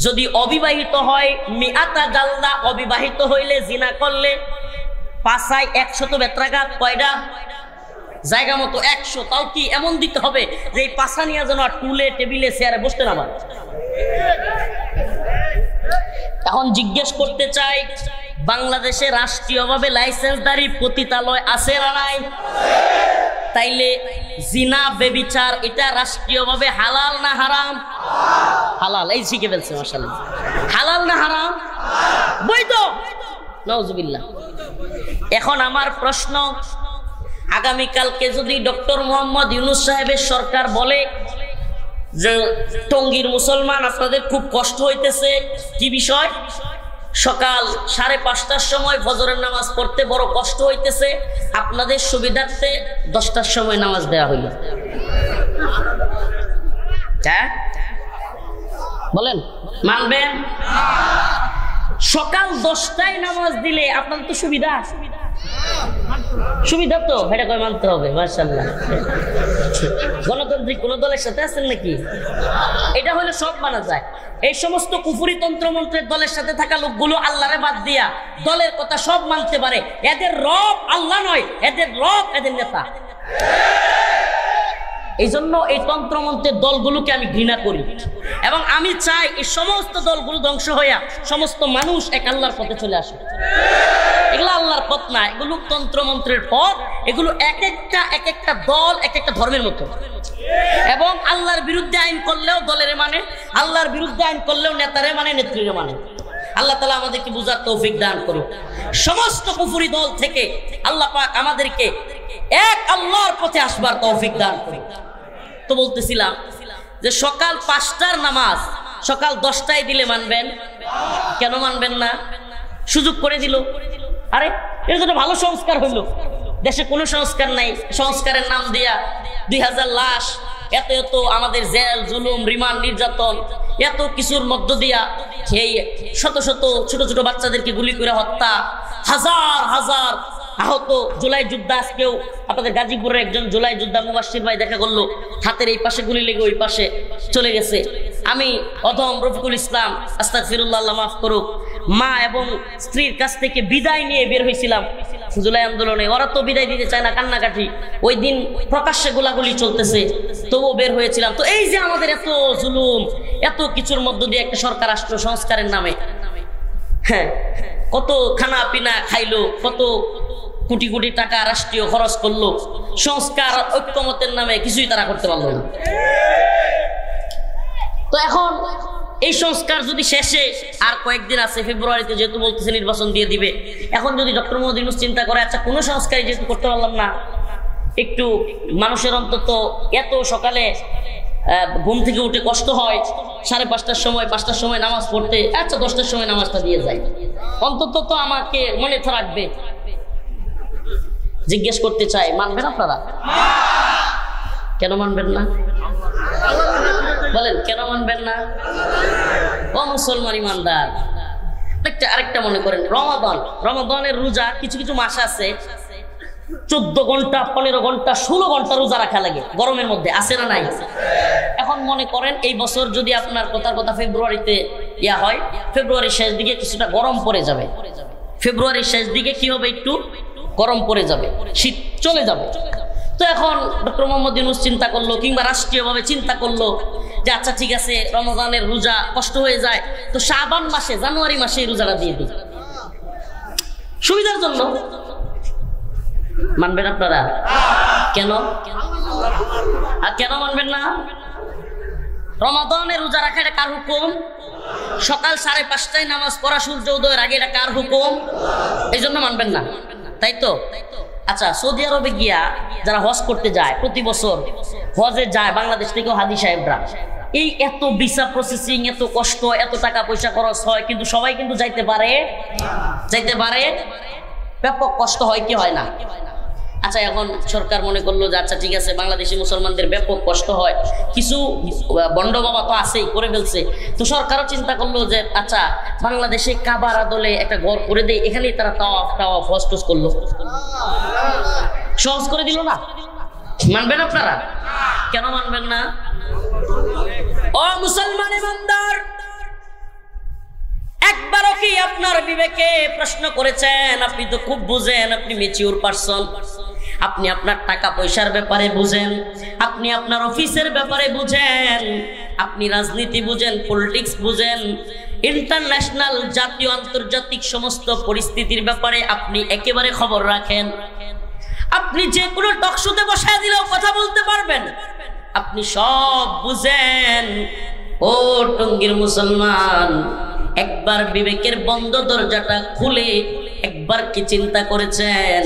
যদি অবিবাহিত হয়, মিআতা জালদা, অবিবাহিত হইলে জিনা করলে পাছায় 100 বেত্রাঘাত। কয়টা? জায়গা মতো 100। তাও কি এমন দিতে হবে যে এই পাছা নিয়ে যেন টুলে টেবিলে চেয়ারে বসতে না পারে। এখন জিজ্ঞেস করতে চাই, বাংলাদেশে রাষ্ট্রীয়ভাবে লাইসেন্সধারী পতিতালয় আছে না নাই? তাইলে জিনা বেবিচার এটা রাষ্ট্রীয়ভাবে হালাল না হারাম? হালাল। এই শিখে ফেলছে মাশাআল্লাহ। হালাল না হারাম? বৈধ। নাউজুবিল্লাহ। এখন আমার প্রশ্ন, আগামীকালকে যদি ডক্টর মোহাম্মদ ইউনূস সাহেবের সরকার বলে যে টঙ্গীর মুসলমান আপনাদের খুব কষ্ট হইতেছে, কি বিষয়? সকাল 5:30টার সময় ফজরের নামাজ পড়তে বড় কষ্ট হইতেছে, আপনাদের সুবিধার্থে 10টার সময় নামাজ দেওয়া হইল। হ্যাঁ বলেন, মানবেন? সকাল 10টায় নামাজ দিলে আপনার তো সুবিধা, সুবিধা তো এটা কয় মানতে হবে। মাশাআল্লাহ। গণতান্ত্রিক কোন দলের সাথে আছেন নাকি? এটা হলে সব মানা যায়। এই সমস্ত কুফরি তন্ত্রমন্ত্রের দলের সাথে থাকা লোকগুলো আল্লাহরে বাদ দিয়া দলের কথা সব মানতে পারে। এদের রব আল্লাহ নয়, এদের রব এদের নেতা। এই জন্য এই তন্ত্রমন্ত্রের দলগুলোকে আমি ঘৃণা করি এবং আমি চাই এই সমস্ত দলগুলো ধ্বংস হইয়া সমস্ত মানুষ এক আল্লাহর পথে চলে আসে। এগুলো আল্লাহর পথ না, এগুলো তন্ত্রমন্ত্রের পথ। এগুলো এক একটা দল এক একটা ধর্মের মতো, এবং আল্লাহর বিরুদ্ধে আইন করলেও দলের মানে, আল্লাহর বিরুদ্ধে আইন করলেও নেতারে মানে, নেত্রীরে মানে। আল্লাহ তাআলা আমাদেরকে বুঝার তৌফিক দান করুন। সমস্ত কুফরি দল থেকে আল্লাহ পাক আমাদেরকে এক আল্লাহর পথে আসবার তৌফিক দান করুন। তো বলতেছিলাম যে সকাল 5টার নামাজ সকাল 10টায় দিলে মানবেন? কেন মানবেন না? সুযোগ করে দিল। আরে এটা তো ভালো সংস্কার হইল। দেশে কোনো সংস্কার নাই, সংস্কারের নাম দিয়া 2000 লাশ, এত এত আমাদের জেল জুলুম রিমান্ড নির্যাতন, এত কিছুর মধ্য দিয়া এই শত শত ছোট ছোট বাচ্চাদেরকে গুলি করে হত্যা, হাজার হাজার আহত। জুলাই যোদ্ধা, আজকেও আপনাদের গাজীপুরের একজন জুলাই যোদ্ধা মুবাশশির ভাই দেখা করলো, হাতের এই পাশে গুলি লেগে ওই পাশে চলে গেছে। আমি অধম রফিকুল ইসলাম, আস্তাগফিরুল্লাহ, আল্লাহ মাফ করুক, মা এবং স্ত্রীর কাছ থেকে বিদায় নিয়ে বের হয়েছিলাম জুলাই আন্দোলনে। ওরা তো বিদায় দিতে চায় না, কান্নাকাটি। ওই দিন প্রকাশ্যে গোলাগুলি চলতেছে, তবুও বের হয়েছিলাম। তো এই যে আমাদের এত জুলুম, এত কিছুর মধ্য দিয়ে একটা সরকার আসলো সংস্কারের নামে। হ্যাঁ, কত খানা পিনা খাইলো, কত কোটি কোটি টাকা রাষ্ট্রীয় খরচ করলো, সংস্কার ঐক্যমতের নামে কিছুই তারা করতে পারলো না। তো এখন এই সংস্কার যদি শেষে আর কয়েকদিন আছে, ফেব্রুয়ারিতে যেহেতু বলতেছে নির্বাচন দিয়ে দিবে, এখন যদি ডক্টর মোহাম্মদ ইউনূস চিন্তা করে আচ্ছা কোনো সংস্কারই যেহেতু করতে পারলাম না, একটু মানুষের অন্তত এত সকালে ঘুম থেকে উঠে কষ্ট হয়, 5:30টার সময় 5টার সময় নামাজ পড়তে, আচ্ছা 10টার সময় নামাজটা দিয়ে যায়, অন্তত তো আমাকে মনে রাখবে। জিজ্ঞেস করতে চাই, মানবেন আপনারা? কেন মানবেন না বলেন? কেন মানবেন না? ও মুসলমান ইমানদার, আরেকটা মনে করেন, রমাদানের রোজা কিছু কিছু মাস আছে 14 ঘন্টা 15 ঘন্টা 16 ঘন্টা রোজা রাখা লাগে গরমের মধ্যে, আছে না নাই? এখন মনে করেন এই বছর যদি আপনার কথা ফেব্রুয়ারিতে হয়, ফেব্রুয়ারির শেষ দিকে কিছুটা গরম পড়ে যাবে, ফেব্রুয়ারির শেষ দিকে কি হবে, একটু গরম পড়ে যাবে, শীত চলে যাবে। তো এখন ডক্টর মোহাম্মদ ইউনূস চিন্তা করলো, কিংবা রাষ্ট্রীয়ভাবে চিন্তা করলো যে আচ্ছা ঠিক আছে, রমজানের রোজা কষ্ট হয়ে যায়, তো শাবান মাসে, জানুয়ারি মাসে রোজাটা দিয়ে দিই সুবিধার জন্য। মানবেন আপনারা? কেন? আর কেন মানবেন না? রমাদানের রোজা রাখা এটা কার হুকুম? সকাল 5:30টায় নামাজ পড়া সূর্য উদয়ের আগে, এটা কার হুকুম? এই জন্য মানবেন না, তাই তো? আচ্ছা, সৌদি আরবে গিয়া যারা হজ করতে যায়, প্রতি বছর হজে যায় বাংলাদেশ থেকেও হাজি সাহেবরা, এই এত ভিসা প্রসেসিং, এত কষ্ট, এত টাকা পয়সা খরচ হয়, কিন্তু সবাই কিন্তু যাইতে পারে? ব্যাপক কষ্ট হয় কি হয় না? আচ্ছা, এখন সরকার মনে করলো যে আচ্ছা ঠিক আছে, বাংলাদেশি মুসলমানদের ব্যাপক কষ্ট হয়, কিছু বন্ড বাবা তো আছেই, করে ফেলছে, তো সরকারও চিন্তা করলো যে আচ্ছা বাংলাদেশে কাবার আদলে একটা ঘর করে দেয়, এখানেই তারা তাওয়াফ হজ টজ করলো, সহজ করে দিল না। মানবেন আপনারা? কেন মানবেন না? ও মুসলমান ইমানদার, একবারও কি আপনার বিবেকে প্রশ্ন করেছেন? আপনি তো খুব বুঝেন, আপনি ম্যাচিউর পারসন, আপনি আপনার টাকা পয়সার ব্যাপারে বুঝেন, আপনি আপনার অফিসের ব্যাপারে বুঝেন, আপনি রাজনীতি বুঝেন, পলিটিক্স বুঝেন, ইন্টারন্যাশনাল, জাতীয় আন্তর্জাতিক সমস্ত পরিস্থিতির ব্যাপারে আপনি একেবারে খবর রাখেন, আপনি যে কোনো টকশোতে বসায় দিলেও কথা বলতে পারবেন, আপনি সব বুঝেন। ও টঙ্গীর মুসলমান, একবার বিবেকের বন্ধ দরজাটা খুলে একবার কি চিন্তা করেছেন?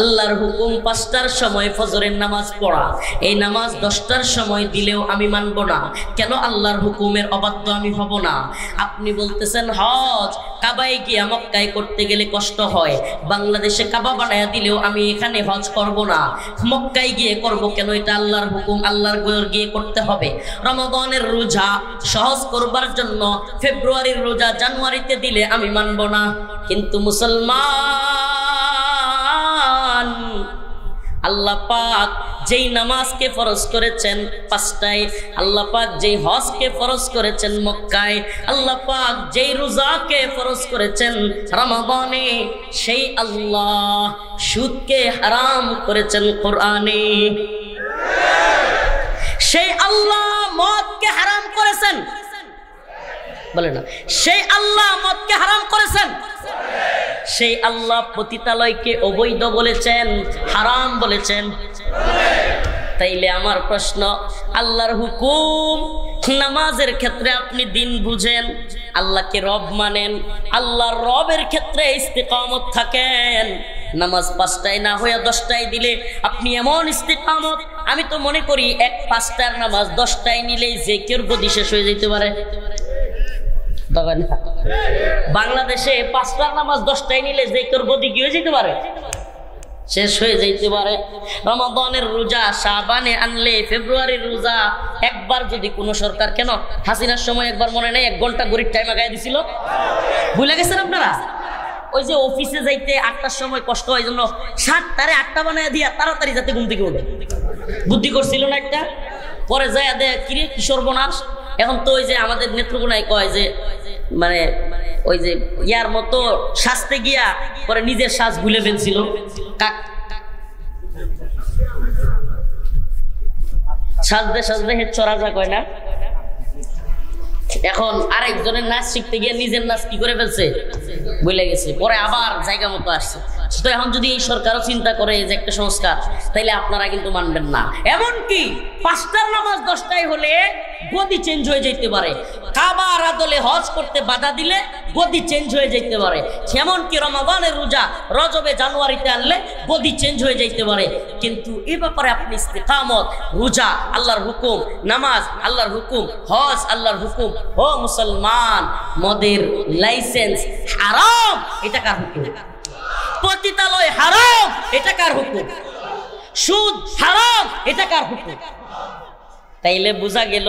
আল্লাহর হুকুম 5টার সময় ফজরের নামাজ পড়া, এই নামাজ 10টার সময় দিলেও আমি মানব না। কেন আল্লাহর হুকুমের অবাধ্য আমি হব না? আপনি বলতেছেন হজ কাবায় গিয়ে মক্কায় করতে গেলে কষ্ট হয়, বাংলাদেশে কাবা বানায়া দিলেও আমি এখানে হজ করব না, মক্কায় গিয়ে করব কেন? এটা আল্লাহর হুকুম, আল্লাহর ঘর গিয়ে করতে হবে। রমাদানের রোজা সহজ করবার জন্য ফেব্রুয়ারির রোজা জানুয়ারিতে দিলে আমি মানব না। কিন্তু মুসলমান, আল্লাহ পাক যেই নামাজকে ফরজ করেছেন 5টায়, আল্লাহ পাক যেই হজকে ফরজ করেছেন মক্কায়, আল্লাহ পাক যেই রোজাকে ফরজ করেছেন রমাদানে, সেই আল্লাহ সুদকে হারাম করেছেন কোরআনে, সেই আল্লাহ মদকে হারাম করেছেন, বলে না, সেই আল্লাহ মদকে হারাম করেছেন, সেই আল্লাহ পতিতালয়কে অবৈধ বলেছেন, হারাম বলেছেন। তাইলে আমার প্রশ্ন, আল্লাহর হুকুম নামাজের ক্ষেত্রে আপনি দিন বুঝেন, আল্লাহকে রব মানেন, আল্লাহর রবের ক্ষেত্রে ইস্তিকামত থাকেন, নামাজ 5টায় না হইয়া 10টায় দিলে আপনি এমন ইস্তিকামত, আমি তো মনে করি 5টার নামাজ 10টায় নিলেই যে কেউ গদি শেষ হয়ে যেতে পারে। বাংলাদেশে 5টার নামাজ 10টায় নিলে যে কেউ গদি কি হয়ে যেতে পারে? শেষ হয়ে যেতে পারে। রমাদানের রোজা শাবানে আনলে ফেব্রুয়ারির রোজা একবার যদি কোনো সরকার, কেন হাসিনার সময় একবার মনে নেই 1 ঘন্টা গরিব টাইম আগায় দিছিল, ভুলে গেছেন আপনারা? ওই যে অফিসে যাইতে 8টার সময় কষ্ট হয় জন্য 7টারে 8টা বানায় দিয়া তাড়াতাড়ি যাতে ঘুম থেকে ওঠে, বুদ্ধি করছিল না একটা? পরে যায় দে কিরে কি সর্বনাশ। এখন তো ওই যে আমাদের নেত্রকোনায় কয় যে মানে ওই যে ইয়ার মতো সাজতে গিয়া পরে নিজের সাজ ভুলে ফেলছিল, সাজতে সাজতে হে চড়া যা কয় না। এখন আরেকজনের নাচ শিখতে গিয়ে নিজের নাচ কি করে ফেলছে ভুলে গেছে, পরে আবার জায়গা মতো আসছে। তো এখন যদি এই সরকারও চিন্তা করে যে একটা সংস্কার, তাইলে আপনারা কিন্তু মানবেন না। এমনকি 5টার নামাজ 10টায় হলে গদি চেঞ্জ হয়ে যেতে পারে, কাবার আদলে হজ করতে বাধা দিলে গদি চেঞ্জ হয়ে যেতে পারে, এমনকি রমাদানের রোজা রজবে জানুয়ারিতে আনলে গদি চেঞ্জ হয়ে যেতে পারে। কিন্তু এ ব্যাপারে আপনি ইস্তিকামত, রোজা আল্লাহর হুকুম, নামাজ আল্লাহর হুকুম, হজ আল্লাহর হুকুম। ও মুসলমান, মদের লাইসেন্স হারাম, এটা কার হুকুম? পতিতালয় হারাম, এটা কার হুকুম? সুদ হারাম, এটা কার হুকুম? তাইলে বোঝা গেল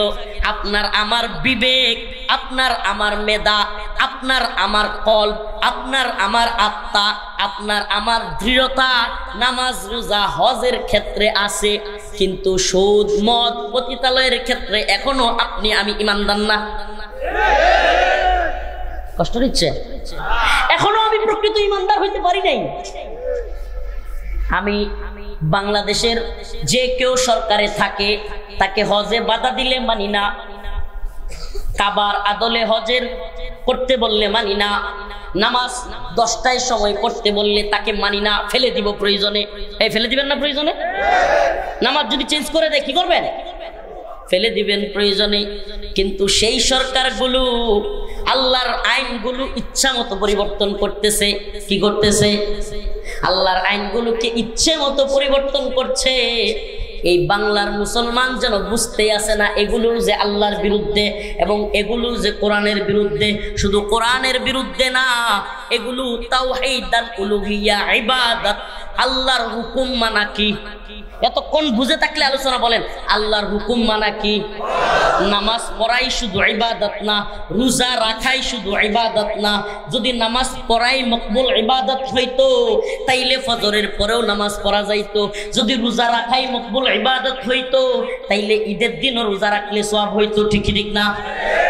আপনার আমার বিবেক, আপনার আমার মেধা, আপনার আমার কল্প, আপনার আমার আত্মা, আপনার আমার দৃঢ়তা নামাজ রোজা হজের ক্ষেত্রে আছে, কিন্তু সুদ মদ পতিতালয়ের ক্ষেত্রে এখনো আপনি আমি ইমানদার না। কষ্ট দিচ্ছে? এখনো আমি প্রকৃত ইমানদার হইতে পারি নাই। আমি বাংলাদেশের যে কেউ সরকারে থাকে তাকে হজে বাধা দিলে মানি না, কাবার আদলে হজের করতে বললে মানি না, নামাজ 10টায় সময় পড়তে বললে তাকে মানি না, ফেলে দিব প্রয়োজনে। এই ফেলে দিবেন না প্রয়োজনে? নামাজ যদি চেঞ্জ করে দেয় কি করবেন? ফেলে দিবেন প্রয়োজনে। কিন্তু সেই সরকারগুলো আল্লাহর আইনগুলো ইচ্ছা মতো পরিবর্তন করতেছে। কি করতেছে? আল্লাহর আইনগুলোকে ইচ্ছে মতো পরিবর্তন করছে। এই বাংলার মুসলমান যেন বুঝতে আসে না এগুলো যে আল্লাহর বিরুদ্ধে এবং এগুলো যে কোরআনের বিরুদ্ধে। শুধু কোরআনের বিরুদ্ধে না, এগুলো তাওহীদ আল উলুহিয়্যা, ইবাদত, আল্লাহর হুকুম মানা কি। এতক্ষণ বুঝে থাকলে আলোচনা বলেন, আল্লাহর হুকুম মানা কি? নামাজ পড়াই শুধু ইবাদত না, রোজা রাখাই শুধু ইবাদত না। যদি নামাজ পড়াই মকবুল ইবাদত হইতো তাইলে ফজরের পরেও নামাজ পড়া যাইতো। যদি রোজা রাখাই মকবুল ইবাদত হইতো তাইলে ঈদের দিনও রোজা রাখলে সওয়াব হইতো। ঠিক ঠিক না?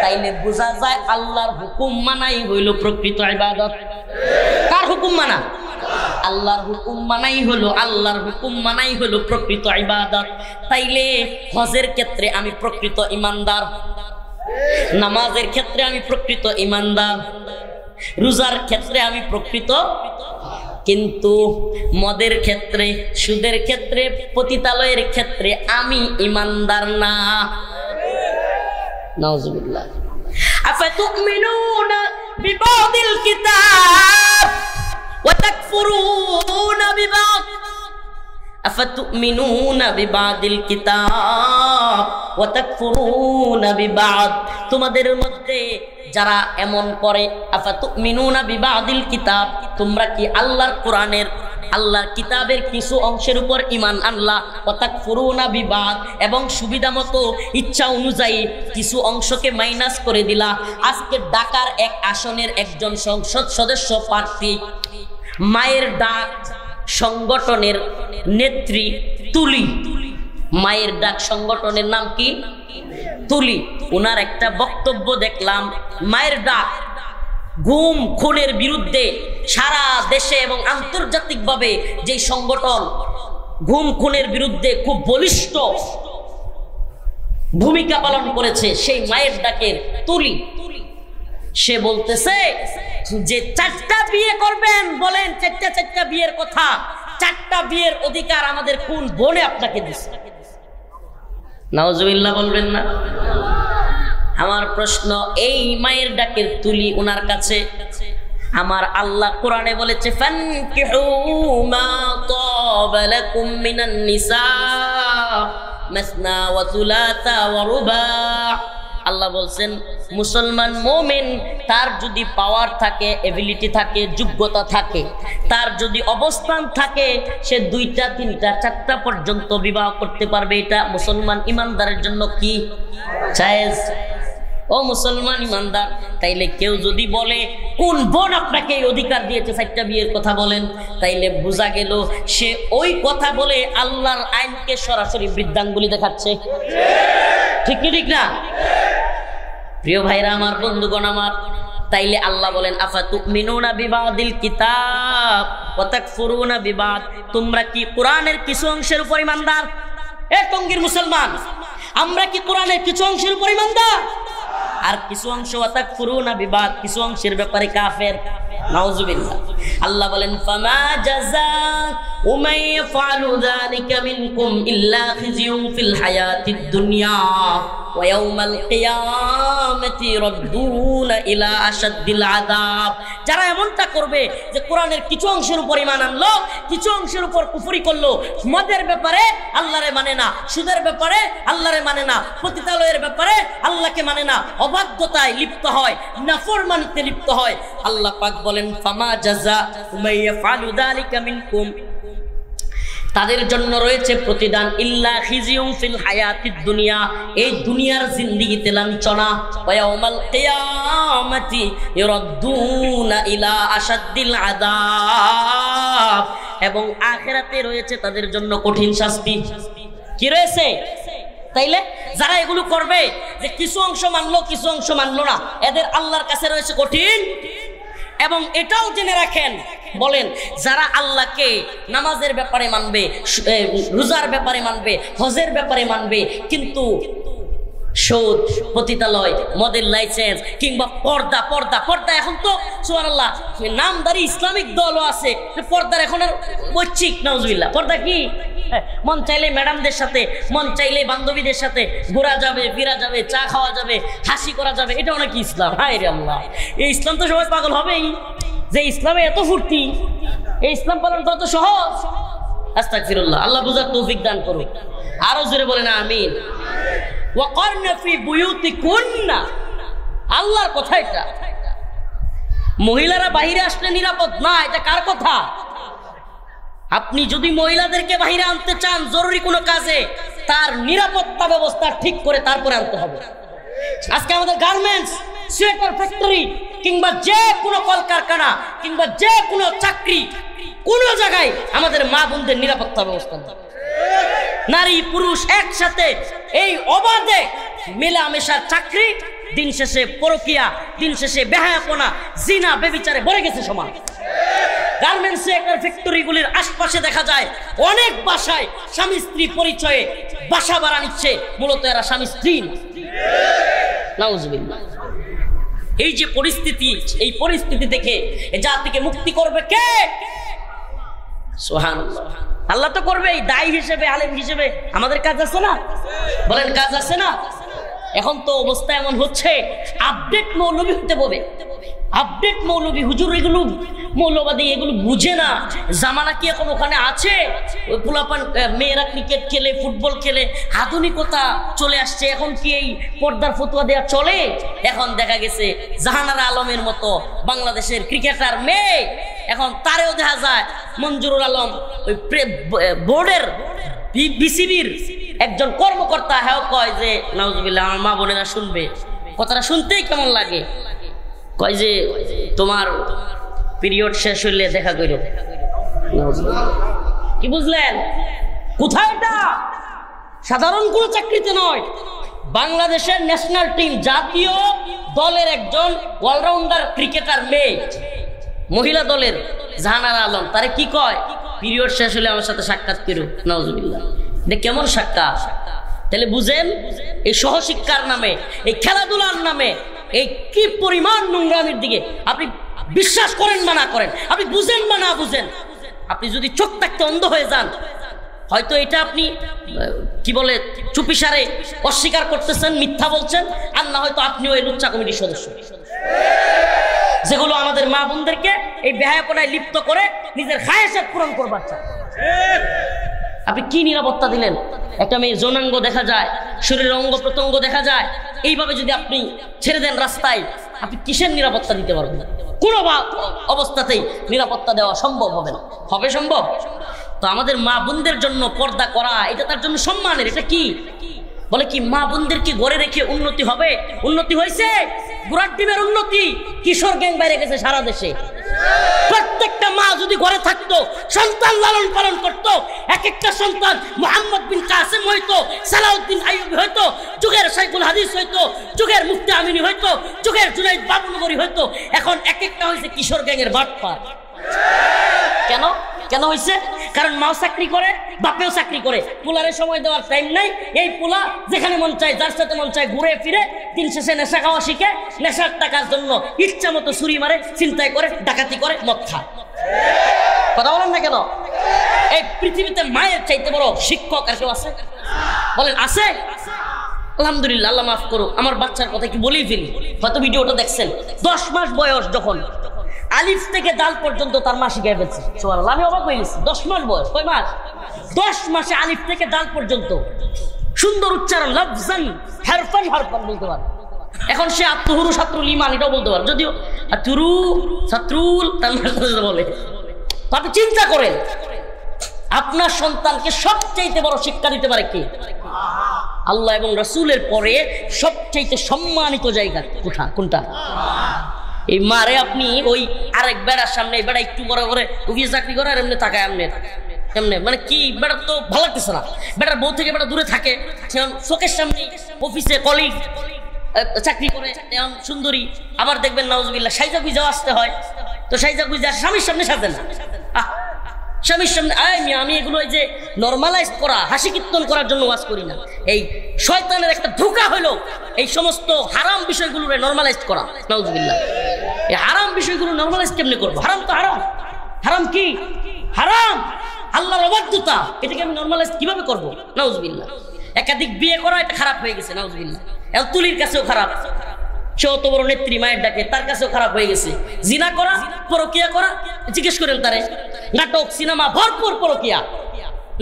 তাইলে বোঝা যায় আল্লাহর হুকুম মানাই হইল প্রকৃত ইবাদত। কার হুকুম মানা? আল্লাহর হুকুম মানাই হলো, আল্লাহর হুকুম মানাই হলো প্রকৃত ইবাদত। তাইলে হজের ক্ষেত্রে আমি প্রকৃত ইমানদার, নামাজের ক্ষেত্রে আমি প্রকৃত ইমানদার, রোজার ক্ষেত্রে আমি প্রকৃত। কিন্তু মদের ক্ষেত্রে, সুদের ক্ষেত্রে, পতিতালয়ের ক্ষেত্রে আমি ইমানদার না। নাউজুবিল্লাহ। আফাতুমিনুনা বিবাদিল কিতাব وتكفرون ببعض أفتؤمنون ببعض الكتاب وتكفرون ببعض। তোমাদের মধ্যে যারা এমন করে, আফাতুমিনুনা বিবাদিল কিতাব, তোমরা কি আল্লাহর কোরআনের, আল্লাহর কিতাবের কিছু অংশের উপর ঈমান আনলা, ওয়া তাকফুরুনা বিবাদ, এবং সুবিধা মতো ইচ্ছা অনুযায়ী কিছু অংশকে মাইনাস করে দিলা। আজকে ঢাকার এক আসনের একজন সংসদ সদস্য প্রার্থী, মায়ের ডাক সংগঠনের নেত্রী তুলি, মায়ের ডাক সংগঠনের নাম কি? তুলি। ওনার একটা বক্তব্য দেখলাম, মায়ের ডাক গুম খুনের বিরুদ্ধে সারা দেশে এবং আন্তর্জাতিকভাবে যে সংগঠন গুম খুনের বিরুদ্ধে খুব বলিষ্ঠ ভূমিকা পালন করেছে, সেই মায়ের ডাকের তুলি, সে বলতেছে যে 4টা বিয়ে করবেন, বলেন 4টা বিয়ের কথা, 4টা বিয়ের অধিকার আমাদের কোন বনে আপনাকে দিচ্ছে? নাউজুবিল্লাহ বলবেন না? আমার প্রশ্ন, এই মায়ের ডাকের তুলি ওনার কাছে আমার আল্লাহ কোরআনে বলেছে ফানকিহু মা তাবা লাকুম মিনান নিসা মাসনা ওয়া সুলাসা ওয়া রুবা। আল্লাহ বলছেন মুসলমান মুমিন তার যদি পাওয়ার থাকে, এবিলিটি থাকে, যোগ্যতা থাকে, তার যদি অবস্থান থাকে, সে 2টা 3টা 4টা পর্যন্ত বিবাহ করতে পারবে। এটা মুসলমান ইমানদারের জন্য কি জায়েজ? ও মুসলমান ইমানদার, তাইলে কেউ যদি বলে কোন বোন আপনাকে এই অধিকার দিয়েছে 4টা বিয়ের কথা বলেন, তাইলে বোঝা গেল সে ওই কথা বলে আল্লাহর আইনকে সরাসরি বৃদ্ধাঙ্গুলি দেখাচ্ছে। ঠিক কি ঠিক না? প্রিয় ভাইরা আমার, বন্ধুগণ আমার, তাইলে আল্লাহ বলেন আফাতুমিনুনা বিবাদিল কিতাব ওয়া তাকফুরুনা বিবাদ, তোমরা কি কোরআনের কিছু অংশের উপর ইমানদার? এ টঙ্গীর মুসলমান, আমরা কি কোরআনের কিছু অংশের উপর ইমানদার? আর কিছু অংশ ওয়া তাকফুরুনা বিবাদ, কিছু অংশের ব্যাপারে কাফের। নাউজুবিল্লাহ। আল্লাহ বলেন ফামা জাযাউ মান ইয়াফআলু যালিকা মিনকুম ইল্লা খিজিয়ুন ফিল হায়াতিদ দুনিয়া ওয়া ইয়াউমাল কিয়ামাতি রাদ্দুনা ইলা আশাদ্দিল আযাব। যারা এমনটা করবে যে কোরআনের কিছু অংশের উপর ঈমান আনলো, কিছু অংশের উপর কুফরি করলো, মদের ব্যাপারে আল্লাহরে মানে না, সুদের ব্যাপারে আল্লাহরে মানে না, পতিতালয়ের ব্যাপারে আল্লাহকে মানে না, অবাধ্যতায় লিপ্ত হয়, নাফরমানিতে লিপ্ত হয়, আল্লাহ পাক বলেন ফামা জাযাউ মান ইয়াফআলু যালিকা মিনকুম, তাদের জন্য রয়েছে প্রতিদান ইল্লা খিজিয়ুন ফিল হায়াতিদ দুনিয়া, এই দুনিয়ার জিন্দেগিতে লাঞ্ছনা, ওয়া ইয়াউমাল কিয়ামাতি ইরাদ্দুনা ইলা আশাদ্দিল আযাব, এবং আখিরাতে রয়েছে তাদের জন্য কঠিন শাস্তি। কি রয়েছে? তাইলে যারা এগুলো করবে, যে কিছু অংশ মানলো কিছু অংশ মানলো না, এদের আল্লাহর কাছে রয়েছে কঠিন। এবং এটাও জেনে রাখেন বলেন যারা আল্লাহকে নামাজের ব্যাপারে মানবে, রোজার ব্যাপারে মানবে, হজের ব্যাপারে মানবে, কিন্তু সুদ, পতিতালয়, মদের লাইসেন্স কিংবা পর্দা পর্দা পর্দা এখন তো সুবহানাল্লাহ নামদারি ইসলামিক দলও আছে, পর্দার এখন আর ঐচ্ছিক নাউজুবিল্লাহ। পর্দা কি? মন চাইলে ম্যাডামদের সাথে, মন চাইলে বান্ধবীদের সাথে ঘোরা যাবে, ফিরা যাবে, চা খাওয়া যাবে, হাসি করা যাবে, এটা নাকি ইসলাম? হায় রে আল্লাহ, এই ইসলাম তো সবাই পাগল হবেই যে ইসলামে এত ফুর্তি, এই ইসলাম পালন করা তো সহজ। আস্তাগফিরুল্লাহ, আল্লাহ বুঝার তৌফিক দান করুন। আরো জোরে বলেন আমিন। ওয়াকারনা ফি বুয়ুতিকুন্না, আল্লাহর কথা এটা। মহিলারা বাইরে আসলে নিরাপদ না, এটা কার কথা? আপনি যদি মহিলাদেরকে বাইরে আনতে চান জরুরি কোনো কাজে, তার নিরাপত্তা ব্যবস্থা ঠিক করে তারপরে আনতে হবে। আজকে আমাদের গার্মেন্টস, সোয়েটার ফ্যাক্টরি কিংবা যে কোনো কলকারখানা কিংবা যে কোনো চাকরি, কোনো জায়গায় আমাদের মা বোনদের নিরাপত্তা ব্যবস্থা নেই। নারী পুরুষ একসাথে এই অবাধে মেলামেশার চাকরি, দিন শেষে পরকিয়া, দিন শেষে বেহায়াপনা, জিনা, বেবিচারে ভরে গেছে সমাজ। গার্মেন্টস সেক্টর ফ্যাক্টরিগুলির আশপাশে দেখা যায় অনেক বাসায় স্বামী স্ত্রী পরিচয়ে বাসা ভাড়া নিচ্ছে, মূলত এরা স্বামী স্ত্রী। নাউজুবিল্লাহ। এই যে পরিস্থিতি, এই পরিস্থিতি থেকে এ জাতিকে মুক্তি করবে কে? সুবহানাল্লাহ, আল্লাহ তো করবেই। দায়ী হিসেবে, আলেম হিসেবে আমাদের কাজ আছে না? বলেন কাজ আছে না? এখন তো অবস্থা এমন হচ্ছে, আপডেট মৌলবী হতে বলে, আপডেট মৌলবী হুজুর, এগুলো মৌলবাদী, এগুলো বুঝে না। জামানা কি এখন ওখানে আছে? ওই পোলাপান মেয়েরা ক্রিকেট খেলে, ফুটবল খেলে, আধুনিকতা চলে আসছে। এখন কি এই পর্দার ফতোয়া দেওয়া চলে? এখন দেখা গেছে জাহানারা আলমের মতো বাংলাদেশের ক্রিকেটার মেয়ে, এখন তারেও দেখা যায় মঞ্জুরুল আলম, ওই বোর্ডের বিসিবির একজন কর্মকর্তা, হ্যাঁ কয় যে নাউজুবিল্লাহ, আমার মা বোনেরা শুনবে, কথাটা শুনতেই কেমন লাগে, কয় যে তোমার পিরিয়ড শেষ হইলে দেখা করো। কি বুঝলেন? কোথায় এটা? সাধারণ কোনো চাকরিতে নয়, বাংলাদেশের ন্যাশনাল টিম, জাতীয় দলের একজন অলরাউন্ডার ক্রিকেটার মেয়ে, মহিলা দলের জাহানারা আলম, তারে কি কয়? পিরিয়ড শেষ হলে আমার সাথে সাক্ষাৎ করো। নাউজুবিল্লাহ, এটা কেমন সাক্ষাৎ? তাহলে বুঝেন এই সহশিক্ষার নামে, এই খেলাধুলার নামে এই কি পরিমাণ নোংরামির দিকে আপনি বিশ্বাস করেন বা না করেন, আপনি বুঝেন বা না বুঝেন, আপনি যদি চোখ থাকতে অন্ধ হয়ে যান, হয়তো এটা আপনি কি বলে চুপিসারে অস্বীকার করতেছেন, মিথ্যা বলছেন, আর না হয়তো আপনিও এই লুচ্চা কমিটির সদস্য, যেগুলো আমাদের মা বোনদেরকে এই বেহায়াপনায় লিপ্ত করে নিজের খায়েশাত পূরণ করবার চায়। আপনি কি নিরাপত্তা দিলেন? একটা মেয়ের যৌনাঙ্গ দেখা যায়, শরীরের অঙ্গ প্রত্যঙ্গ দেখা যায়, এইভাবে যদি আপনি ছেড়ে দেন রাস্তায়, আপনি কিসের নিরাপত্তা দিতে পারবেন? কোনো অবস্থাতেই নিরাপত্তা দেওয়া সম্ভব হবে না। হবে সম্ভব? তো আমাদের মা বোনদের জন্য পর্দা করা, এটা তার জন্য সম্মানের। এটা কি বলে কি, মা বোনদেরকে ঘরে রেখে উন্নতি হবে? উন্নতি হয়েছে, গুড়ার ডিমের উন্নতি, কিশোর গ্যাং বাইরে গেছে সারা দেশে। প্রত্যেকটা মা যদি ঘরে থাকতো, সন্তান লালন পালন করতো, এক একটা সন্তান মুহাম্মদ বিন কাসেম হইতো, সালাউদ্দিন আইয়ুবী হইতো, যুগের শাইখুল হাদিস হইতো, যুগের মুফতি আমিনী হইতো, যুগের জুনাইদ বাবুনগরী হইতো। এখন এক একটা হয়েছে কিশোর গ্যাংয়ের বাটপার। কেন? কেন হয়েছে? কারণ মাও চাকরি করে, বাপেও চাকরি করে, পোলারে সময় দেওয়ার টাইম নাই। এই পোলা যেখানে মন চায়, যার সাথে মন চায় ঘুরে ফিরে, দিন শেষে নেশা খাওয়া শিখে, নেশার টাকার জন্য ইচ্ছা মতো ছুরি মারে, চিন্তাই করে, ডাকাতি করে, মদ খায়। কথা বলেন না কেন? এই পৃথিবীতে মায়ের চাইতে বড় শিক্ষক আর কেউ আছে? বলেন আছে? আলহামদুলিল্লাহ, আল্লাহ মাফ করো, আমার বাচ্চার কথা কি বলেই ফেলি, হয়তো ভিডিওটা দেখছেন। 10 মাস বয়স যখন, আলিফ থেকে দাল পর্যন্ত তার মা শিখাই ফেলছে। সুবহানাল্লাহ, আমি অবাক হয়ে গেছি। 10 মাস বয়স, কয় মাস? 10 মাসে আলিফ থেকে দাল পর্যন্ত সুন্দর উচ্চারণ, লফজান হারফান হারফান বলতে পারে। এখন সে আত্মহুরু ছাত্রুল ইমান এটাও বলতে পারে, যদিও আতুরু ছাত্রুল তার বলে। আপনি চিন্তা করেন, আপনার সন্তানকে সবচাইতে বড় শিক্ষা দিতে পারে কে? আল্লাহ এবং রাসূলের পরে সবচাইতে সম্মানিত জায়গা কোনটা? এই মারে আপনি ওই আরেক বেড়ার সামনে, বেড়া একটু বড় করে অফিস চাকরি করে আর এমনি তাকায়, এমনি মানে কি, বেড়ার তো ভালো লাগতেছে না। বেড়ার বউ থেকে বেড়া দূরে থাকে, চোখের সামনে অফিসে কলিগ চাকরি করে, সুন্দরী, আবার দেখবেন নাউজুবিল্লাহ সাইজা গুইজাও আসতে হয়। তো সাইজা গুইজা স্বামীর সামনে সাজে না, স্বামীর সামনে আমি এগুলো এই যে নর্মালাইজ করা, হাসি কীর্তন করার জন্য ওয়াজ করি না। এই শয়তানের একটা ধোঁকা হলো এই সমস্ত হারাম বিষয়গুলো নর্মালাইজ করা। নাউজুবিল্লাহ, এই হারাম বিষয়গুলো নর্মালাইজ কেমনে করবো? হারাম তো হারাম। হারাম কি? হারাম আল্লাহর অবাধ্যতা, এটাকে আমি নর্মালাইজ কিভাবে করবো? নাউজুবিল্লাহ। একাধিক বিয়ে করা এটা খারাপ হয়ে গেছে। নাউজুবিল্লাহ। তুলির কাছেও খারাপ, সে অত বড় নেত্রী মায়ের ডাকে, তার কাছেও খারাপ হয়ে গেছে। জিনা করা, পরকিয়া করা, জিজ্ঞেস করেন তারে। নাটক সিনেমা ভরপুর পরকিয়া,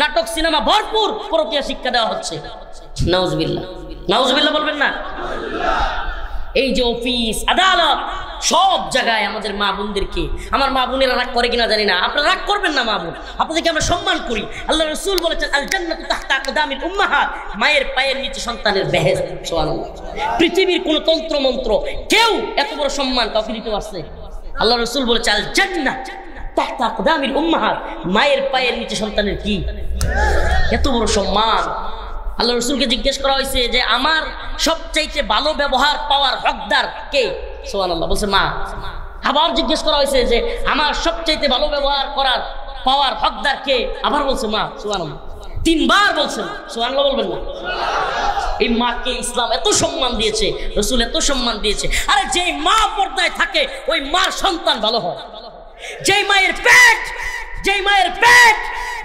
নাটক সিনেমা ভরপুর পরকিয়া শিক্ষা দেওয়া হচ্ছে। নাউজুবিল্লাহ, নাউজুবিল্লাহ বলবেন না? এই যে অফিস আদালত সব জায়গায় আমাদের মা বোনদেরকে, আমার মা বোনেরা রাগ করে কিনা জানি না, আপনারা রাগ করবেন না। মা বোন আপনাদেরকে আমরা সম্মান করি। আল্লাহ রাসূল বলেছেন আল জান্নাতু তাহতা আকদামিল উম্মাহাত, মায়ের পায়ের নিচে সন্তানের বেহেশত। সুবহানাল্লাহ। পৃথিবীর কোন তন্ত্র মন্ত্র কেউ এত বড় সম্মান কাউকে দিতে পারছে? আল্লাহ রাসূল বলেছে আল জান্নাত তাহতা আকদামিল উম্মাহাত, মায়ের পায়ের নিচে সন্তানের কি এত বড় সম্মান। আল্লাহ রাসূলকে জিজ্ঞেস করা হয়েছে যে আমার সবচাইতে ভালো ব্যবহার পাওয়ার হকদার কে? সুবহানাল্লাহ, বলছে মা। আবার জিজ্ঞেস করা হয়েছে যে আমার সবচাইতে ভালো ব্যবহার করার পাওয়ার হকদার কে? আবার বলছে মা। সুবহানাল্লাহ, তিনবার বলছেন। সুবহানাল্লাহ বলবেন না? এই মাকে ইসলাম এত সম্মান দিয়েছে, রাসূল এত সম্মান দিয়েছে। আরে যেই মা পর্দায় থাকে ওই মার সন্তান ভালো হয়। যেই মায়ের পেট, যেই মায়ের পেট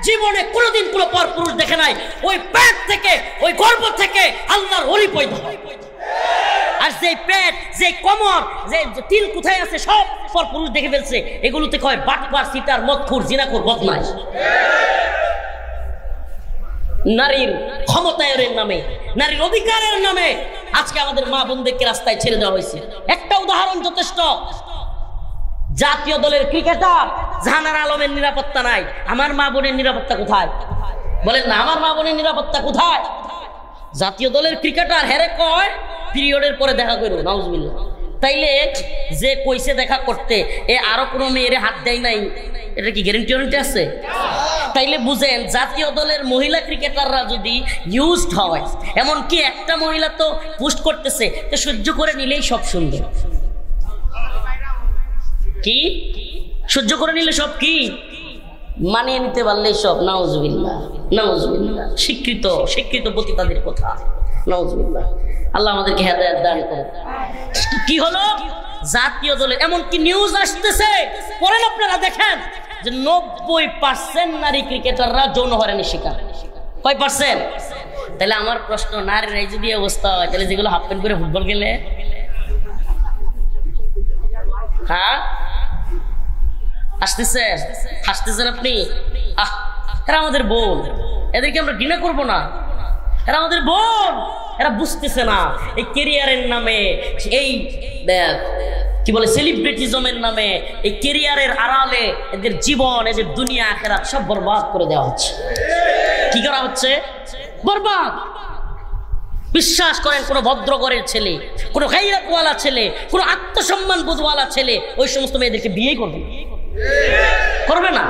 জীবনে কোনোদিন কোনো পরপুরুষ দেখে নাই, ওই পেট থেকে, ওই গর্ভ থেকে আল্লাহর ওলি পয়দা হয়। আর যে পেট, যে কোমর, যে তিল কোথায় আছে সব পরপুরুষ দেখে ফেলছে, এগুলোতে কয় বাটপার, সিটার, মদখোর, জিনাখোর, বদমাইশ। নারীর ক্ষমতায়নের নামে, নারীর অধিকারের নামে আজকে আমাদের মা বোনদেরকে রাস্তায় ছেড়ে দেওয়া হয়েছে। একটা উদাহরণ যথেষ্ট। জাতীয় দলের ক্রিকেটার জাহানারা আলমের নিরাপত্তা নাই, আমার মা বোনের নিরাপত্তা কোথায়? বলেন না, আমার মা বোনের নিরাপত্তা কোথায়? জাতীয় দলের ক্রিকেটার হেরে কয় পিরিয়ডের পরে দেখা করবো। নাউজুবিল্লাহ। তাইলে যে কইছে দেখা করতে, এ আরো কোনো মেয়েরে হাত দেয় নাই, এটা কি গ্যারান্টি আছে? তাইলে বুঝেন জাতীয় দলের মহিলা ক্রিকেটাররা যদি ইউজড হয়, এমনকি একটা মহিলা তো পোস্ট করতেছে, তো সহ্য করে নিলেই সব সুন্দর। কি সহ্য করে নিলে সব কি মানিয়ে নিতে পারলেই সব? নাউজুবিল্লাহ, নাউজুবিল্লাহ। স্বীকৃত স্বীকৃত পতিতাদের কথা। নাউজুবিল্লাহ। আল্লাহ আমাদেরকে হেদায়েত দান করুন। কি হলো? জাতীয় দলের এমনকি নিউজ আসতেছে, পড়েন আপনারা, দেখেন যে 90% নারী ক্রিকেটাররা যৌন হয়রানির শিকার। কয় পার্সেন্ট? তাহলে আমার প্রশ্ন, নারীরা যদি অবস্থা হয়, তাহলে যেগুলো হাফ প্যান্ট করে ফুটবল খেলে, হ্যাঁ আসতেছেন, হাসতেছেন আপনি? এরা আমাদের বোন, এদেরকে আমরা ঘৃণা করবো না। এরা আমাদের বোন, এরা বুঝতেছে না এই ক্যারিয়ারের নামে, এই কি বলে সেলিব্রিটিজমের নামে, এই ক্যারিয়ারের আড়ালে এদের জীবন, এদের দুনিয়া আখিরাত সব বরবাদ করে দেওয়া হচ্ছে। কি করা হচ্ছে? বরবাদ। বিশ্বাস করেন, কোন ভদ্রঘরের ছেলে, কোন গায়রাতওয়ালা ছেলে, কোন আত্মসম্মান বোধওয়ালা ছেলে ওই সমস্ত মেয়েদেরকে বিয়ে করবে করবে না।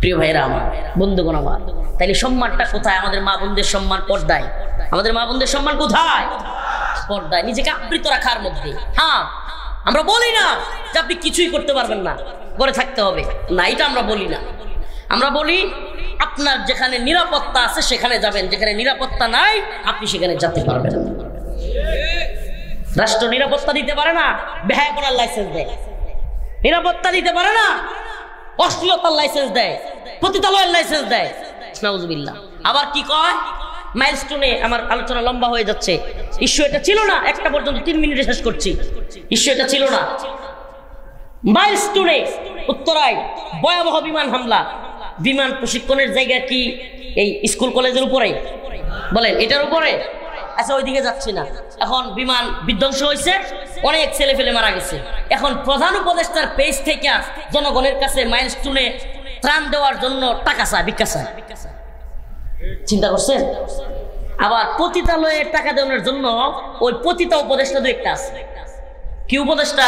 প্রিয় ভাইরা আমার, বন্ধুগণ আমার, তাইলে সম্মানটা কোথায়? আমাদের মা বোনদের সম্মান পর্দায়। আমাদের মা বোনদের সম্মান কোথায়? পর্দায়, নিজেকে আবৃত রাখার মধ্যে। হ্যাঁ, আমরা বলি না যে আপনি কিছুই করতে পারবেন না, ঘরে থাকতে হবে না, এটা আমরা বলি না। আমরা বলি আপনার যেখানে নিরাপত্তা আছে সেখানে যাবেন, যেখানে নিরাপত্তা নাই আপনি সেখানে যেতে পারবেন না। রাষ্ট্র নিরাপত্তা দিতে পারে না, বেহায়া করার লাইসেন্স দেয়। নিরাপত্তা দিতে পারে না, অশ্লীলতার লাইসেন্স দেয়, পতিতালয়ের লাইসেন্স দেয়। নাউজুবিল্লাহ। আবার কি কয়? মাইলস্টোনে, আমার আলোচনা লম্বা হয়ে যাচ্ছে, ইস্যু এটা ছিল না, একটা পর্যন্ত 3 মিনিটে শেষ করছি। ইস্যু এটা ছিল না। মাইলস্টোনে উত্তরায় ভয়াবহ বিমান হামলা। বিমান প্রশিক্ষণের জায়গা কি এই স্কুল কলেজের উপরে? বলেন, এটার উপরে? আচ্ছা, ওইদিকে যাচ্ছি না। এখন বিমান বিধ্বংস হয়েছে, অনেক ছেলে ফেলে মারা গেছে। এখন প্রধান উপদেষ্টার পেজ থেকে জনগণের কাছে মাইলস্টোনে ত্রাণ দেওয়ার জন্য টাকা চায়, ভিক্ষা চায়। চিন্তা করছেন? আবার পতিতালয়ে টাকা দেওয়ার জন্য ওই পতিতা উপদেষ্টা 2-1টা আছে। কি উপদেষ্টা?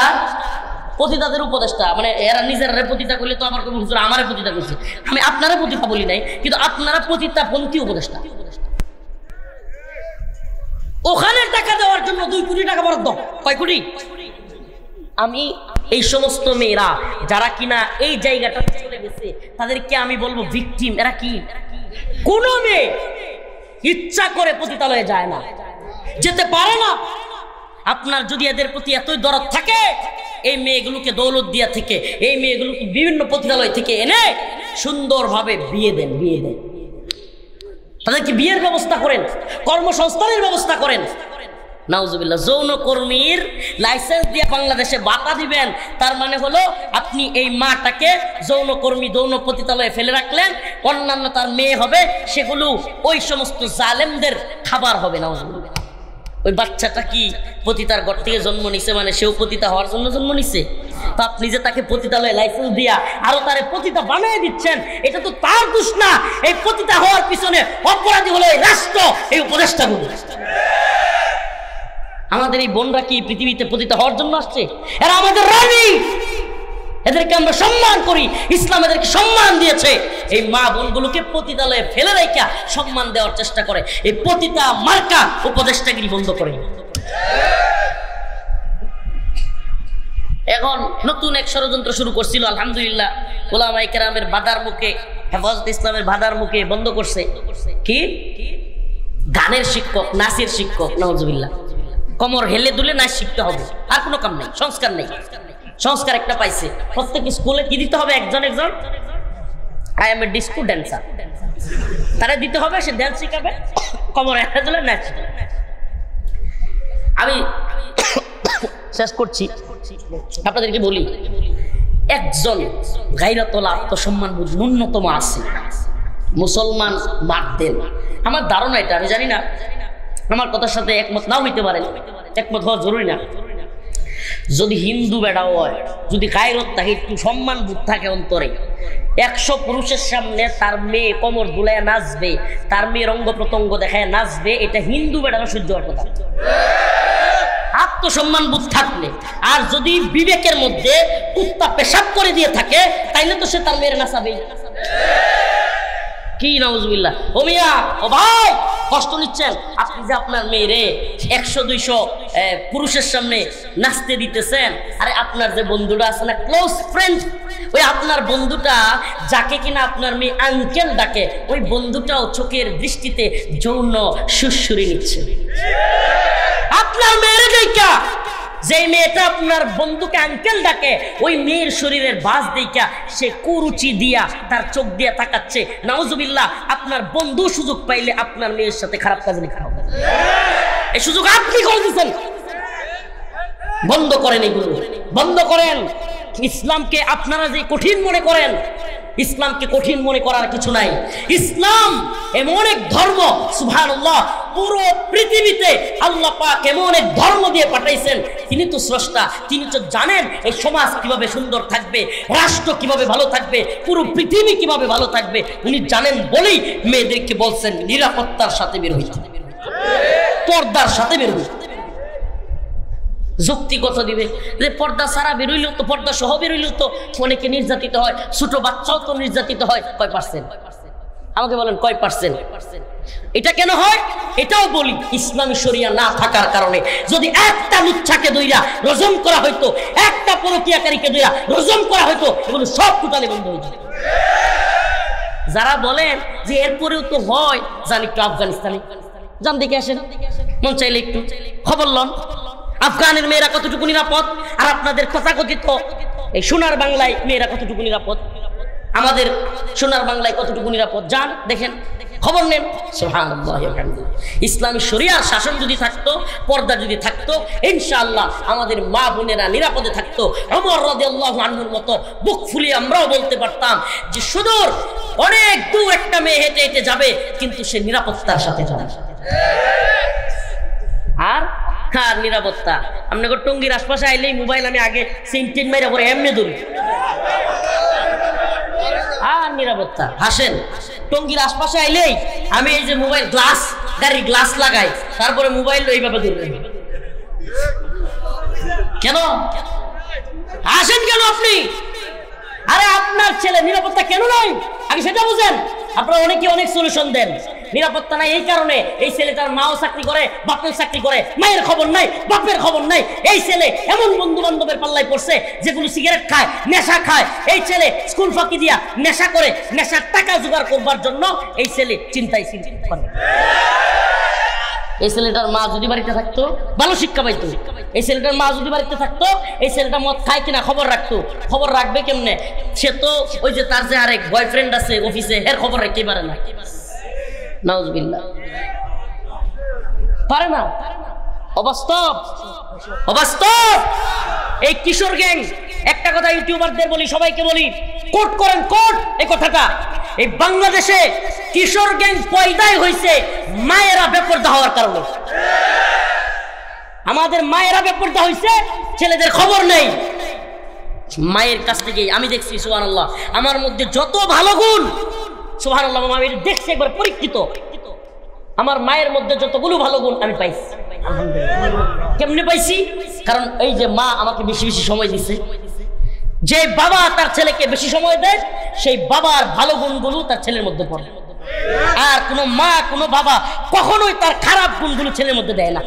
পতিতাদের উপদেষ্টা। মানে এরা নিজেরা পতিতা করলে তো আমার হুজুর আমারে পতিতা করছে, আমি আপনারা পতিতা বলি নাই, কিন্তু আপনারা পতিতা পন্থী উপদেষ্টা। ওখানে টাকা দেওয়ার জন্য 2 কোটি টাকা বরাদ্দ। কয় কোটি? আমি এই সমস্ত মেয়েরা যারা কিনা এই জায়গাটা চলে গেছে তাদেরকে আমি বলবো ভিকটিম। এরা কি, কোন মেয়ে ইচ্ছা করে পতিতালয়ে যায় না, যেতে পারে না। আপনার যদি এদের প্রতি এতই দরদ থাকে, এই মেয়েগুলোকে দৌলত দিয়া থেকে, এই মেয়েগুলোকে বিভিন্ন পতিতালয় থেকে এনে সুন্দরভাবে বিয়ে দেন, বিয়ে দেন, তাদেরকে বিয়ের ব্যবস্থা করেন, কর্মসংস্থানের ব্যবস্থা করেন। নাউজুবিল্লাহ, যৌনকর্মীর লাইসেন্স দিয়ে বাংলাদেশে বাতা দিবেন, তার মানে হলো আপনি এই মাটাকে যৌনকর্মী যৌন পতিতালয়ে ফেলে রাখলেন, অন্যান্য তার মেয়ে হবে, সেগুলো ওই সমস্ত জালেমদের খাবার হবে। নাউজুবিল্লাহ, ওই বাচ্চাটা কি পতিতার ঘর থেকে জন্ম নিছে, মানে সেও পতিতা হওয়ার জন্য জন্ম নিছে? তো আপনি যে তাকে পতিতালয়ে লাইসেন্স দিয়া আরো তারে পতিতা বানিয়ে দিচ্ছেন, এটা তো তার দোষ না। এই পতিতা হওয়ার পিছনে অপরাধী হলো এই রাষ্ট্র, এই উপদেষ্টাগুলো। আমাদের এই বোনরা কি পৃথিবীতে পতিতা হওয়ার জন্য আসছে? এরা আমাদের রানী, এদেরকে আমরা সম্মান করি, ইসলাম এদেরকে সম্মান দিয়েছে। এই মা বোনগুলোকে পতিতালয়ে ফেলে রেখে সম্মান দেওয়ার চেষ্টা করে, এই পতিতা মার্কা উপদেষ্টাগিরি বন্ধ করে। এখন নতুন এক ষড়যন্ত্র শুরু করছিল, আলহামদুলিল্লাহ উলামায়ে কেরামের বাধার মুখে, হেফাজতে ইসলামের বাধার মুখে বন্ধ করছে। কি? গানের শিক্ষক, নাচের শিক্ষক। নাউজুবিল্লাহ, কোমর হেলে দুলে নাচ শিখতে হবে, আর কোনো কাম নেই, সংস্কার নেই। সংস্কার একটা পাইছে, প্রত্যেক স্কুলে কি দিতে হবে? একজন একজন I M A disco dancer, তারা দিতে হবে, সে ড্যান্স শিখাবে, কোমর হেলে দুলে নাচ। আমি শেষ করছি, আপনাদেরকে বলি, একজন গায়রাতুল আত্মসম্মানবোধ ন্যূনতম আছে, মুসলমান বাদ দেন। আমার ধারণা এটা, আমি জানি না, আমার কথার সাথে একমত নাও হইতে পারেন, একমত হওয়া জরুরি না। যদি হিন্দু বেড়াও হয়, যদি গায়রত থাকে, একটু সম্মান বোধ থাকে অন্তরে, 100 পুরুষের সামনে তার মেয়ে কোমর দুলায় নাচবে, তার মেয়ের অঙ্গ প্রত্যঙ্গ দেখায় নাচবে, এটা হিন্দু বেড়ানো সহ্য হওয়ার কথা। আত্মসম্মান বোধ থাকলে, আর যদি বিবেকের মধ্যে কুত্তা পেশাব করে দিয়ে থাকে, তাইলে তো সে তার মেয়ের নাচাবেই। কি নাউজুবিল্লাহ, ও মিয়া, ও ভাই, কষ্ট নিচ্ছেন আপনি যে আপনার মেয়েরে 100-200 পুরুষের সামনে নাচতে দিতেছেন। আরে আপনার যে বন্ধুটা আছে না, ক্লোজ ফ্রেন্ড, ওই আপনার বন্ধুটা যাকে কিনা আপনার মেয়ে আঙ্কেল ডাকে, ওই বন্ধুটাও চোখের দৃষ্টিতে যৌন সুরসুরি নিচ্ছে। আপনার মেয়েরে দেখা, যে মেয়েটা আপনার বন্ধুকে আঙ্কেল ডাকে, ওই মেয়ের শরীরের বাস দেখা সে কুরুচি দিয়া তার চোখ দিয়া তাকাচ্ছে। নাউজুবিল্লাহ, আপনার বন্ধু সুযোগ পাইলে আপনার মেয়ের সাথে খারাপ কাজ লিখা হবে, এই সুযোগ আপনি করে দিচ্ছেন। বন্ধ করেন, এগুলো বন্ধ করেন। ইসলামকে আপনারা যে কঠিন মনে করেন, ইসলামকে কঠিন মনে করার কিছু নাই। ইসলাম এমন এক ধর্ম, সুবহানাল্লাহ, পুরো পৃথিবীতে আল্লাহ পাক এমন এক ধর্ম দিয়ে পাঠাইছেন, তিনি তো স্রষ্টা, তিনি তো জানেন এই সমাজ কিভাবে সুন্দর থাকবে, রাষ্ট্র কিভাবে ভালো থাকবে, পুরো পৃথিবী কিভাবে ভালো থাকবে, উনি জানেন বলেই মেয়েদেরকে বলছেন নিরাপত্তার সাথে বের হইতে, পর্দার সাথে বের হইতে। যুক্তি কথা দিবে যে পর্দা ছাড়া বেরোইল তো, পর্দা সহ বেরোইল তো অনেকে নির্যাতিত হয়, ছোট বাচ্চাও তো নির্যাতিত হয়। কয় পার্সেন্ট? আমাকে বলেন কয় পার্সেন্ট? এটা কেন হয়? এটাও বলি, ইসলামী শরিয়া না থাকার কারণে। যদি একটা লুচ্ছাকে দইরা রজম করা হইতো, একটা পরকীয়াকারীকে দইরা রজম করা হইতো, এগুলো সব টোটালি বন্ধ হয়ে যেত। যারা বলেন যে এরপরেও তো হয়, জানি একটু আফগানিস্তানে যান, দেখে আসেন, মন চাইলে একটু খবর লন আফগানের মেয়েরা কতটুকু নিরাপদ, আর আপনাদের তথাকথিত এই সোনার বাংলায় মেয়েরা কতটুকু নিরাপদ, আমাদের সোনার বাংলায় কতটুকু নিরাপদ, যান দেখেন, খবর নেন। সুবহানাল্লাহ, ইসলামী শরিয়ার শাসন যদি থাকতো, পর্দা যদি থাকতো, ইনশাআল্লাহ আমাদের মা বোনেরা নিরাপদে থাকতো। ওমর রাদিয়াল্লাহু আনহুর মতো বুক ফুলিয়ে আমরাও বলতে পারতাম যে সুদূর অনেক দূর একটা মেয়ে হেঁটে হেঁটে যাবে, কিন্তু সে নিরাপত্তার সাথে যাবে। আর নিরাপত্তা, আপনাকে টঙ্গির আশপাশে আইলেই মোবাইল আমি আগে সেন্টেন মাইরা পরে এমনি ধরি, আর নিরাপত্তা। হাসেন, টঙ্গির আশপাশে আইলেই আমি এই যে মোবাইল গ্লাস, গাড়ির গ্লাস লাগাই, তারপরে মোবাইল এইভাবে ধরবেন। কেন আসেন, কেন আপনি? আরে আপনার ছেলে নিরাপত্তা কেন নাই আগে সেটা বুঝেন। আপনারা অনেকে অনেক সলিউশন দেন, নিরাপত্তা নাই এই কারণে এই ছেলেটার মাও চাকরি করে, বাপেও চাকরি করে, মায়ের খবর নাই, বাপের খবর নাই। এই ছেলে এমন বন্ধু বান্ধবের পাল্লায় পড়ছে যেগুলো সিগারেট খায়, নেশা খায়। এই ছেলে স্কুল ফাঁকি দিয়া নেশা করে, নেশার টাকা জোগাড় করবার জন্য এই ছেলে চিন্তায় করে। এই ছেলেটার মা যদি বাড়িতে থাকতো ভালো শিক্ষা পাইতো। এই ছেলেটার মা যদি বাড়িতে থাকতো এই ছেলেটা মদ খায় কিনা খবর রাখতো। খবর রাখবে কেমনে? সে তো ওই যে তার যে আরেক বয়ফ্রেন্ড আছে অফিসে, এর খবর রাখতেই পারে না। নাউজুবিল্লাহ, পারে না। অবাস্তব, অবাস্তব। এই কিশোর গ্যাং, একটা কথা ইউটিউবারদের বলি, সবাইকে বলি, কোট করেন, কোট এই কথাটা। এই বাংলাদেশে কিশোর গ্যাং পয়দাই হয়েছে মায়েরা বেপরদা হওয়ার কারণে। আমাদের মায়েরা বেপরদা হয়েছে, ছেলেদের খবর নেই। মায়ের কাছ থেকে আমি দেখছি সুবহানাল্লাহ, আমার মধ্যে যত ভালো গুণ, সুবহানাল্লাহ, আমি দেখছি একবার পরীক্ষিত। আমার মায়ের মধ্যে যতগুলো ভালো গুণ আমি পাইছি। কেমনে পাইছি? কারণ এই যে মা আমাকে বেশি বেশি সময় দিছে। যে বাবা তার ছেলেকে বেশি সময় দেয়, সেই বাবার ভালো গুণগুলো তার ছেলের মধ্যে পড়ে। আর কোনো মা, কোনো বাবা কখনোই তার খারাপ গুণগুলো ছেলের মধ্যে দেয় না।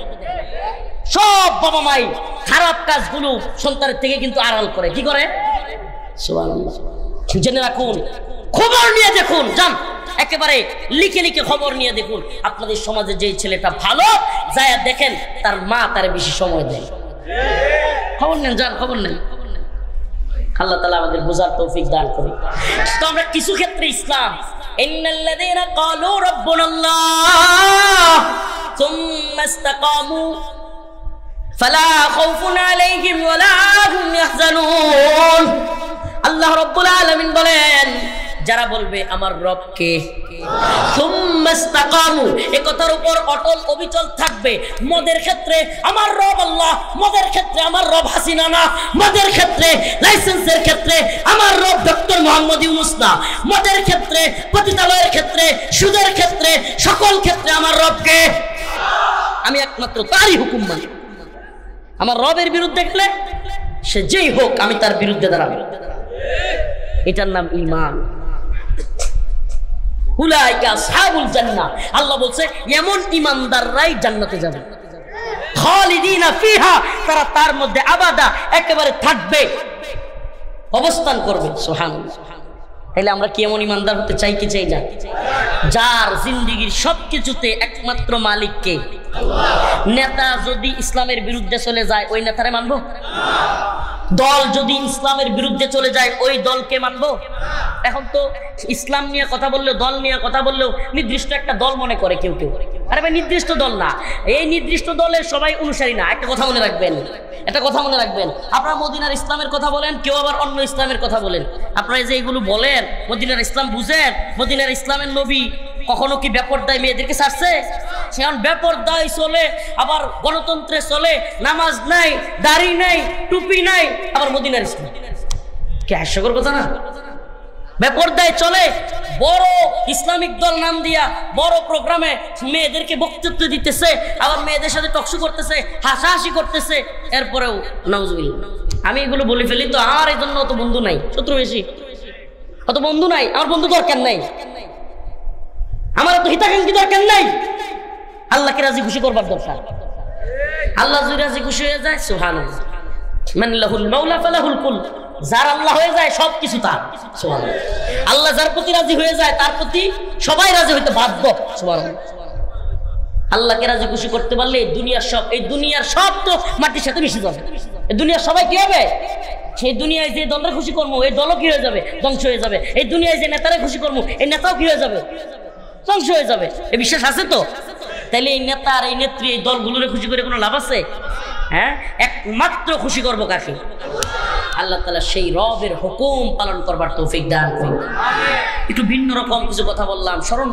সব বাবা মাই খারাপ কাজগুলো সন্তানের থেকে কিন্তু আড়াল করে। কি করে? সুবহানাল্লাহ। জেনে রাখুন, খবর নিয়ে দেখুন, যান একেবারে লিখে লিখে খবর নিয়ে দেখুন। আপনাদের সমাজে যে ছেলেটা ভালো, যায় দেখেন তার মা তার বেশি সময় দেয়। খবর নেন, যান খবর নেন। আল্লাহ তাআলা আমাদের বোঝার তৌফিক দান করুন। তো আমরা কিছু ক্ষেত্রে ইসলাম, ইন্নাল্লাযীনা ক্বালু রাব্বুনাল্লাহ সুম্মা ইসতাকামু ফালা খাউফুন আলাইহিম ওয়ালা হুম ইয়াহজানুন। আল্লাহ রাব্বুল আলামিন বলেন, যারা বলবে আমার রবকে, সুম্মা ইসতাকামু, এই কথার উপর অটল অবিচল থাকবে। মদের ক্ষেত্রে আমার রব আল্লাহ, মদের ক্ষেত্রে আমার রব হাসিনা না, মদের ক্ষেত্রে লাইসেন্সের ক্ষেত্রে আমার রব ডক্টর মোহাম্মদ ইউনূস না, মদের ক্ষেত্রে, পতিতালয়ের ক্ষেত্রে, সুদের ক্ষেত্রে, সকল ক্ষেত্রে আমার রবকে, আমি একমাত্র তারই হুকুম মানি। আমার রবের বিরুদ্ধে গেলে সে যেই হোক আমি তার বিরুদ্ধে দাঁড়াবো। এটার নাম ঈমান। উলাইকা আসহাবুল জান্নাহ, আল্লাহ বলছে এমন ঈমানদাররাই জান্নাতে যাবে। খালিদিনা ফিহা, তারা তার মধ্যে আবাদা, একেবারে থাকবে, অবস্থান করবে। সুবহানাল্লাহ। তাহলে আমরা কি এমন ঈমানদার হতে চাই কি চাই না? যার জিন্দেগীর সবকিছুতে একমাত্র মালিক কে? নেতা যদি ইসলামের বিরুদ্ধে চলে যায় ওই নেতারে মানবো? দল যদি ইসলামের বিরুদ্ধে চলে যায় ওই দলকে মানবো? এখন তো ইসলাম নিয়ে কথা বললেও, দল নিয়ে কথা বললেও নির্দিষ্ট একটা দল মনে করে কেউ কেউ। আরে ভাই, নির্দিষ্ট দল না, এই নির্দিষ্ট দলের সবাই অনুসারী না। একটা কথা মনে রাখবেন, একটা কথা মনে রাখবেন, আপনারা মদিনার ইসলামের কথা বলেন, কেউ আবার অন্য ইসলামের কথা বলেন। আপনারা যে এইগুলো বলেন, মদিনার ইসলাম বুঝেন? মদিনার ইসলামের নবী কখনো কি বেপরদায় মেয়েদেরকে ছাড়ছে? সেখানে বেপরদায় চলে, আবার গণতন্ত্রে চলে, নামাজ নাই, দাড়ি নাই, টুপি নাই, আবার মদিনার ইসলাম। কি হাস্যকর কথা না? বেপরদায় চলে, বড় ইসলামিক দল নাম দিয়া বড় প্রোগ্রামে মেয়েদেরকে বক্তৃত্ব দিতেছে, আবার মেয়েদের সাথে টকশো করতেছে, হাসাহাসি করতেছে। এরপরেও নাউজুবিল্লাহ, আমি এগুলো বলে ফেলি তো আমার এই জন্য অত বন্ধু নাই, শত্রু বেশি, অত বন্ধু নাই। আমার বন্ধু দরকার নাই, আমার তো হিতাকাঙ্ক্ষী দরকার নাই। আল্লাহকে রাজি খুশি করবার দরকার। আল্লাহ যদি রাজি খুশি হয়ে যায়, সুবহানাল্লাহ, মান লাহুল মাওলা ফালাহুল কুল, যার আল্লাহ হয়ে যায় সবকিছু তার। সুবহানাল্লাহ। আল্লাহ যার প্রতি রাজি হয়ে যায় তার প্রতি সবাই রাজি হইতে বাধ্য। সুবহানাল্লাহ। আল্লাহকে রাজি খুশি করতে পারলে এই দুনিয়ার সব তো মাটির সাথে মিশে যাবে। এই দুনিয়ার সবাই কি হবে? সেই দুনিয়ায় যে দলের খুশি করবো এই দলও কি হয়ে যাবে? ধ্বংস হয়ে যাবে। এই দুনিয়ায় যে নেতারে খুশি করবো এই নেতাও কি হয়ে যাবে? ধ্বংস হয়ে যাবে। এই বিশ্বাস আছে তো? তাহলে এই নেতা আর এই নেত্রী এই দলগুলোরে খুশি করে কোনো লাভ আছে? হ্যাঁ, একমাত্র খুশি করবো কাকে? আল্লাহ তাআলা সেই রবের হুকুম পালন করবার তৌফিক দান করুন। একটু ভিন্ন রকম কিছু কথা বললাম, স্মরণ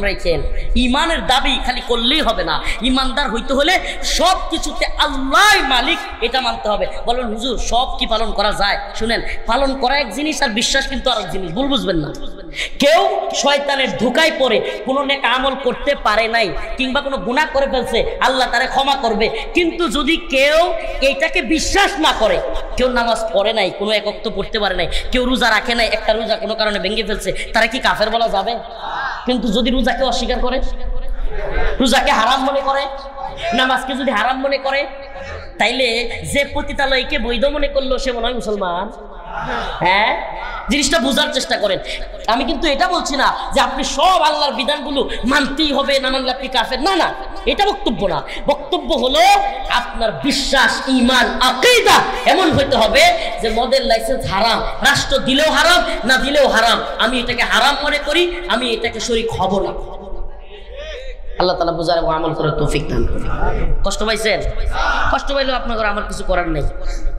রাখেন। ঈমানের দাবি খালি করলেই হবে না, ঈমানদার হইতে হলে সব কিছুতে আল্লাহই মালিক এটা মানতে হবে। বলেন হুজুর সব কি পালন করা যায়? শুনেন, পালন করা এক জিনিস আর বিশ্বাস কিন্তু আরেক জিনিস, ভুল বুঝবেন না। কেউ শয়তানের ধোঁকায় পড়ে কোনো নেক আমল করতে পারে নাই কিংবা কোনো গুনাহ করে ফেলছে, আল্লাহ তারে ক্ষমা করবে। কিন্তু যদি কেউ এইটাকে বিশ্বাস না করে, কেউ নামাজ পড়ে নাই, কোনো এক ওয়াক্ত পড়তে পারে নাই, কেউ রোজা রাখে নাই, একটা রোজা কোনো কারণে ভেঙে ফেলছে, তারা কি কাফের বলা যাবে? কিন্তু যদি রোজাকে অস্বীকার করে, রোজাকে হারাম মনে করে, নামাজকে যদি হারাম মনে করে, তাইলে যে পতিতালয়কে বৈধ মনে করলো সে মনে হয় মুসলমান? হ্যাঁ, জিনিসটা বোঝার চেষ্টা করেন। আমি কিন্তু এটা বলছি না যে আপনি সব আল্লাহর বিধানগুলো মানতেই হবে, না মানলে আপনি কাফের, না না, এটা বক্তব্য না। বক্তব্য হলো আপনার বিশ্বাস, ঈমান, আকীদা এমন হইতে হবে যে মদের লাইসেন্স হারাম, রাষ্ট্র দিলেও হারাম, না দিলেও হারাম, আমি এটাকে হারাম মনে করি, আমি এটাকে শরীক হব না। আল্লাহ তাআলা বুঝার এবং আমল করার তৌফিক দান করুন। কষ্ট পাইছেন? কষ্ট পাইলেও আপনাদের আমার কিছু করার নেই।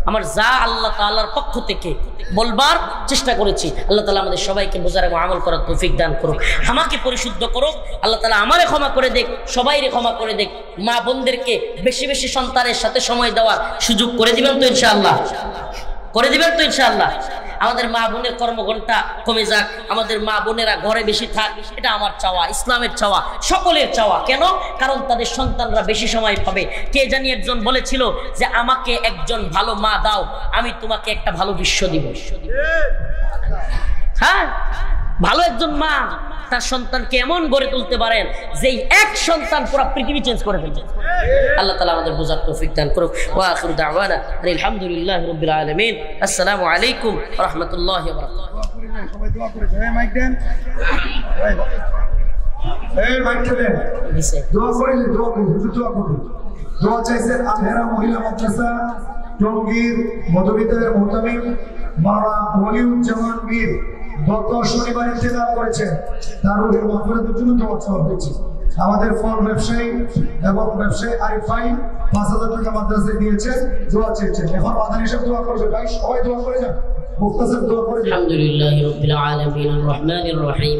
আমার যা আল্লাহ তাআলার পক্ষ থেকে বলবার চেষ্টা করেছি, আল্লাহ তাআলা আমাদের সবাইকে বুঝার এবং আমল করার তৌফিক দান করুক। আমাকে পরিশুদ্ধ করুক আল্লাহ তাআলা, আমারে ক্ষমা করে দেখ, সবাইরে ক্ষমা করে দেখ। মা বোনদেরকে বেশি বেশি সন্তানের সাথে সময় দেওয়ার সুযোগ করে দিবেন তো ইনশাআল্লাহ? করে দিবেন তো ইনশাআল্লাহ? আমাদের মা বোনের কর্মঘণ্টা কমে যাক, আমাদের মা বোনেরা ঘরে বেশি থাক, এটা আমার চাওয়া, ইসলামের চাওয়া, সকলের চাওয়া। কেন? কারণ তাদের সন্তানরা বেশি সময় পাবে। কে জানি একজন বলেছিল যে আমাকে একজন ভালো মা দাও, আমি তোমাকে একটা ভালো বিশ্ব দিব। হ্যাঁ, ভালো একজন মা তার সন্তানকে এমন গড়ে তুলতে পারেন যে এক সন্তান পুরো পৃথিবী চেঞ্জ করে ফেলবে। আল্লাহ তাআলা আমাদের বুঝার তৌফিক দান করুক। ওয়া আখিরু দাওয়ানা আলহামদুলিল্লাহি রাব্বিল আলামিন। আসসালামু আলাইকুম ওয়া রাহমাতুল্লাহি ওয়া বারাকাতুহু। সবাই দোয়া করে জয় মাইক দেন, এই মাইক দেন, দোয়া করেন, দোয়া করুন, দোয়া করুন। দোয়া চাইছেন আলহেরা মহিলা মাদ্রাসা টঙ্গীর মধুবিদ্যালয়ের মুহতামিম মাওলানা ওয়ালিউজ্জামান মীর গত শনিবার ইন্তেকাল করেছেন, তার রুহের মাগফিরাতের জন্য দোয়া চাওয়া হয়েছে। আমাদের ফল ব্যবসায়ী এবং ব্যবসায়ী আরিফ ভাই ৫,০০০ টাকা মাদ্রাসায় দিয়েছেন, দোয়া চেয়েছেন। এখন মাদানী সাহেব দোয়া করবে, ভাই সবাই দোয়া করে যান। الحمد لله رب العالمين الرحمن الرحيم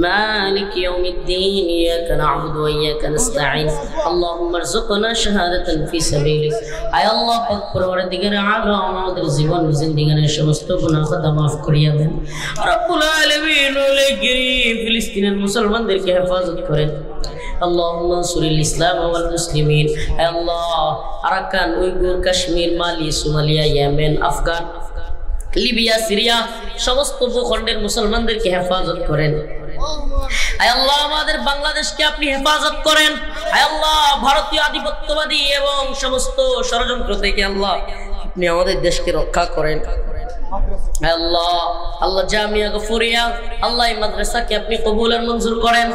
مالك يوم الدين إياك نعبد وإياك نستعين اللهم ارزقنا شهادة في سبيلك আয় আল্লাহ পাক পরওয়ারদিগার আলম আমাদের জীবন জিন্দেগীর সমস্ত গুনাহ খাতা maaf করিয়া দেন রব্বুল আলামিন। ওলে গরিব ফিলিস্তিনের মুসলমানদেরকে হেফাজত করেন। আল্লাহুম্মা আনসুরিল ইসলাম ওয়াল মুসলিমিন। আয় আল্লাহ Arakan, Uyghur, Kashmir, Mali, Somalia, Yemen, Afghan, Libya, Syria সমস্ত ভূখণ্ডের মুসলমানদেরকে হেফাজত করেন। আয় আল্লাহ আমাদের বাংলাদেশকে আপনি হেফাজত করেন। আয় আল্লাহ ভারতীয় আধিপত্যবাদী এবং সমস্ত ষড়যন্ত্র থেকে আল্লাহ আপনি আমাদের দেশকে রক্ষা করেন। আয় আল্লাহ, আল্লাহ জামিয়া গফুরিয়া, আল্লাহ এই মাদ্রাসাকে আপনি কবুল আর মঞ্জুর করেন।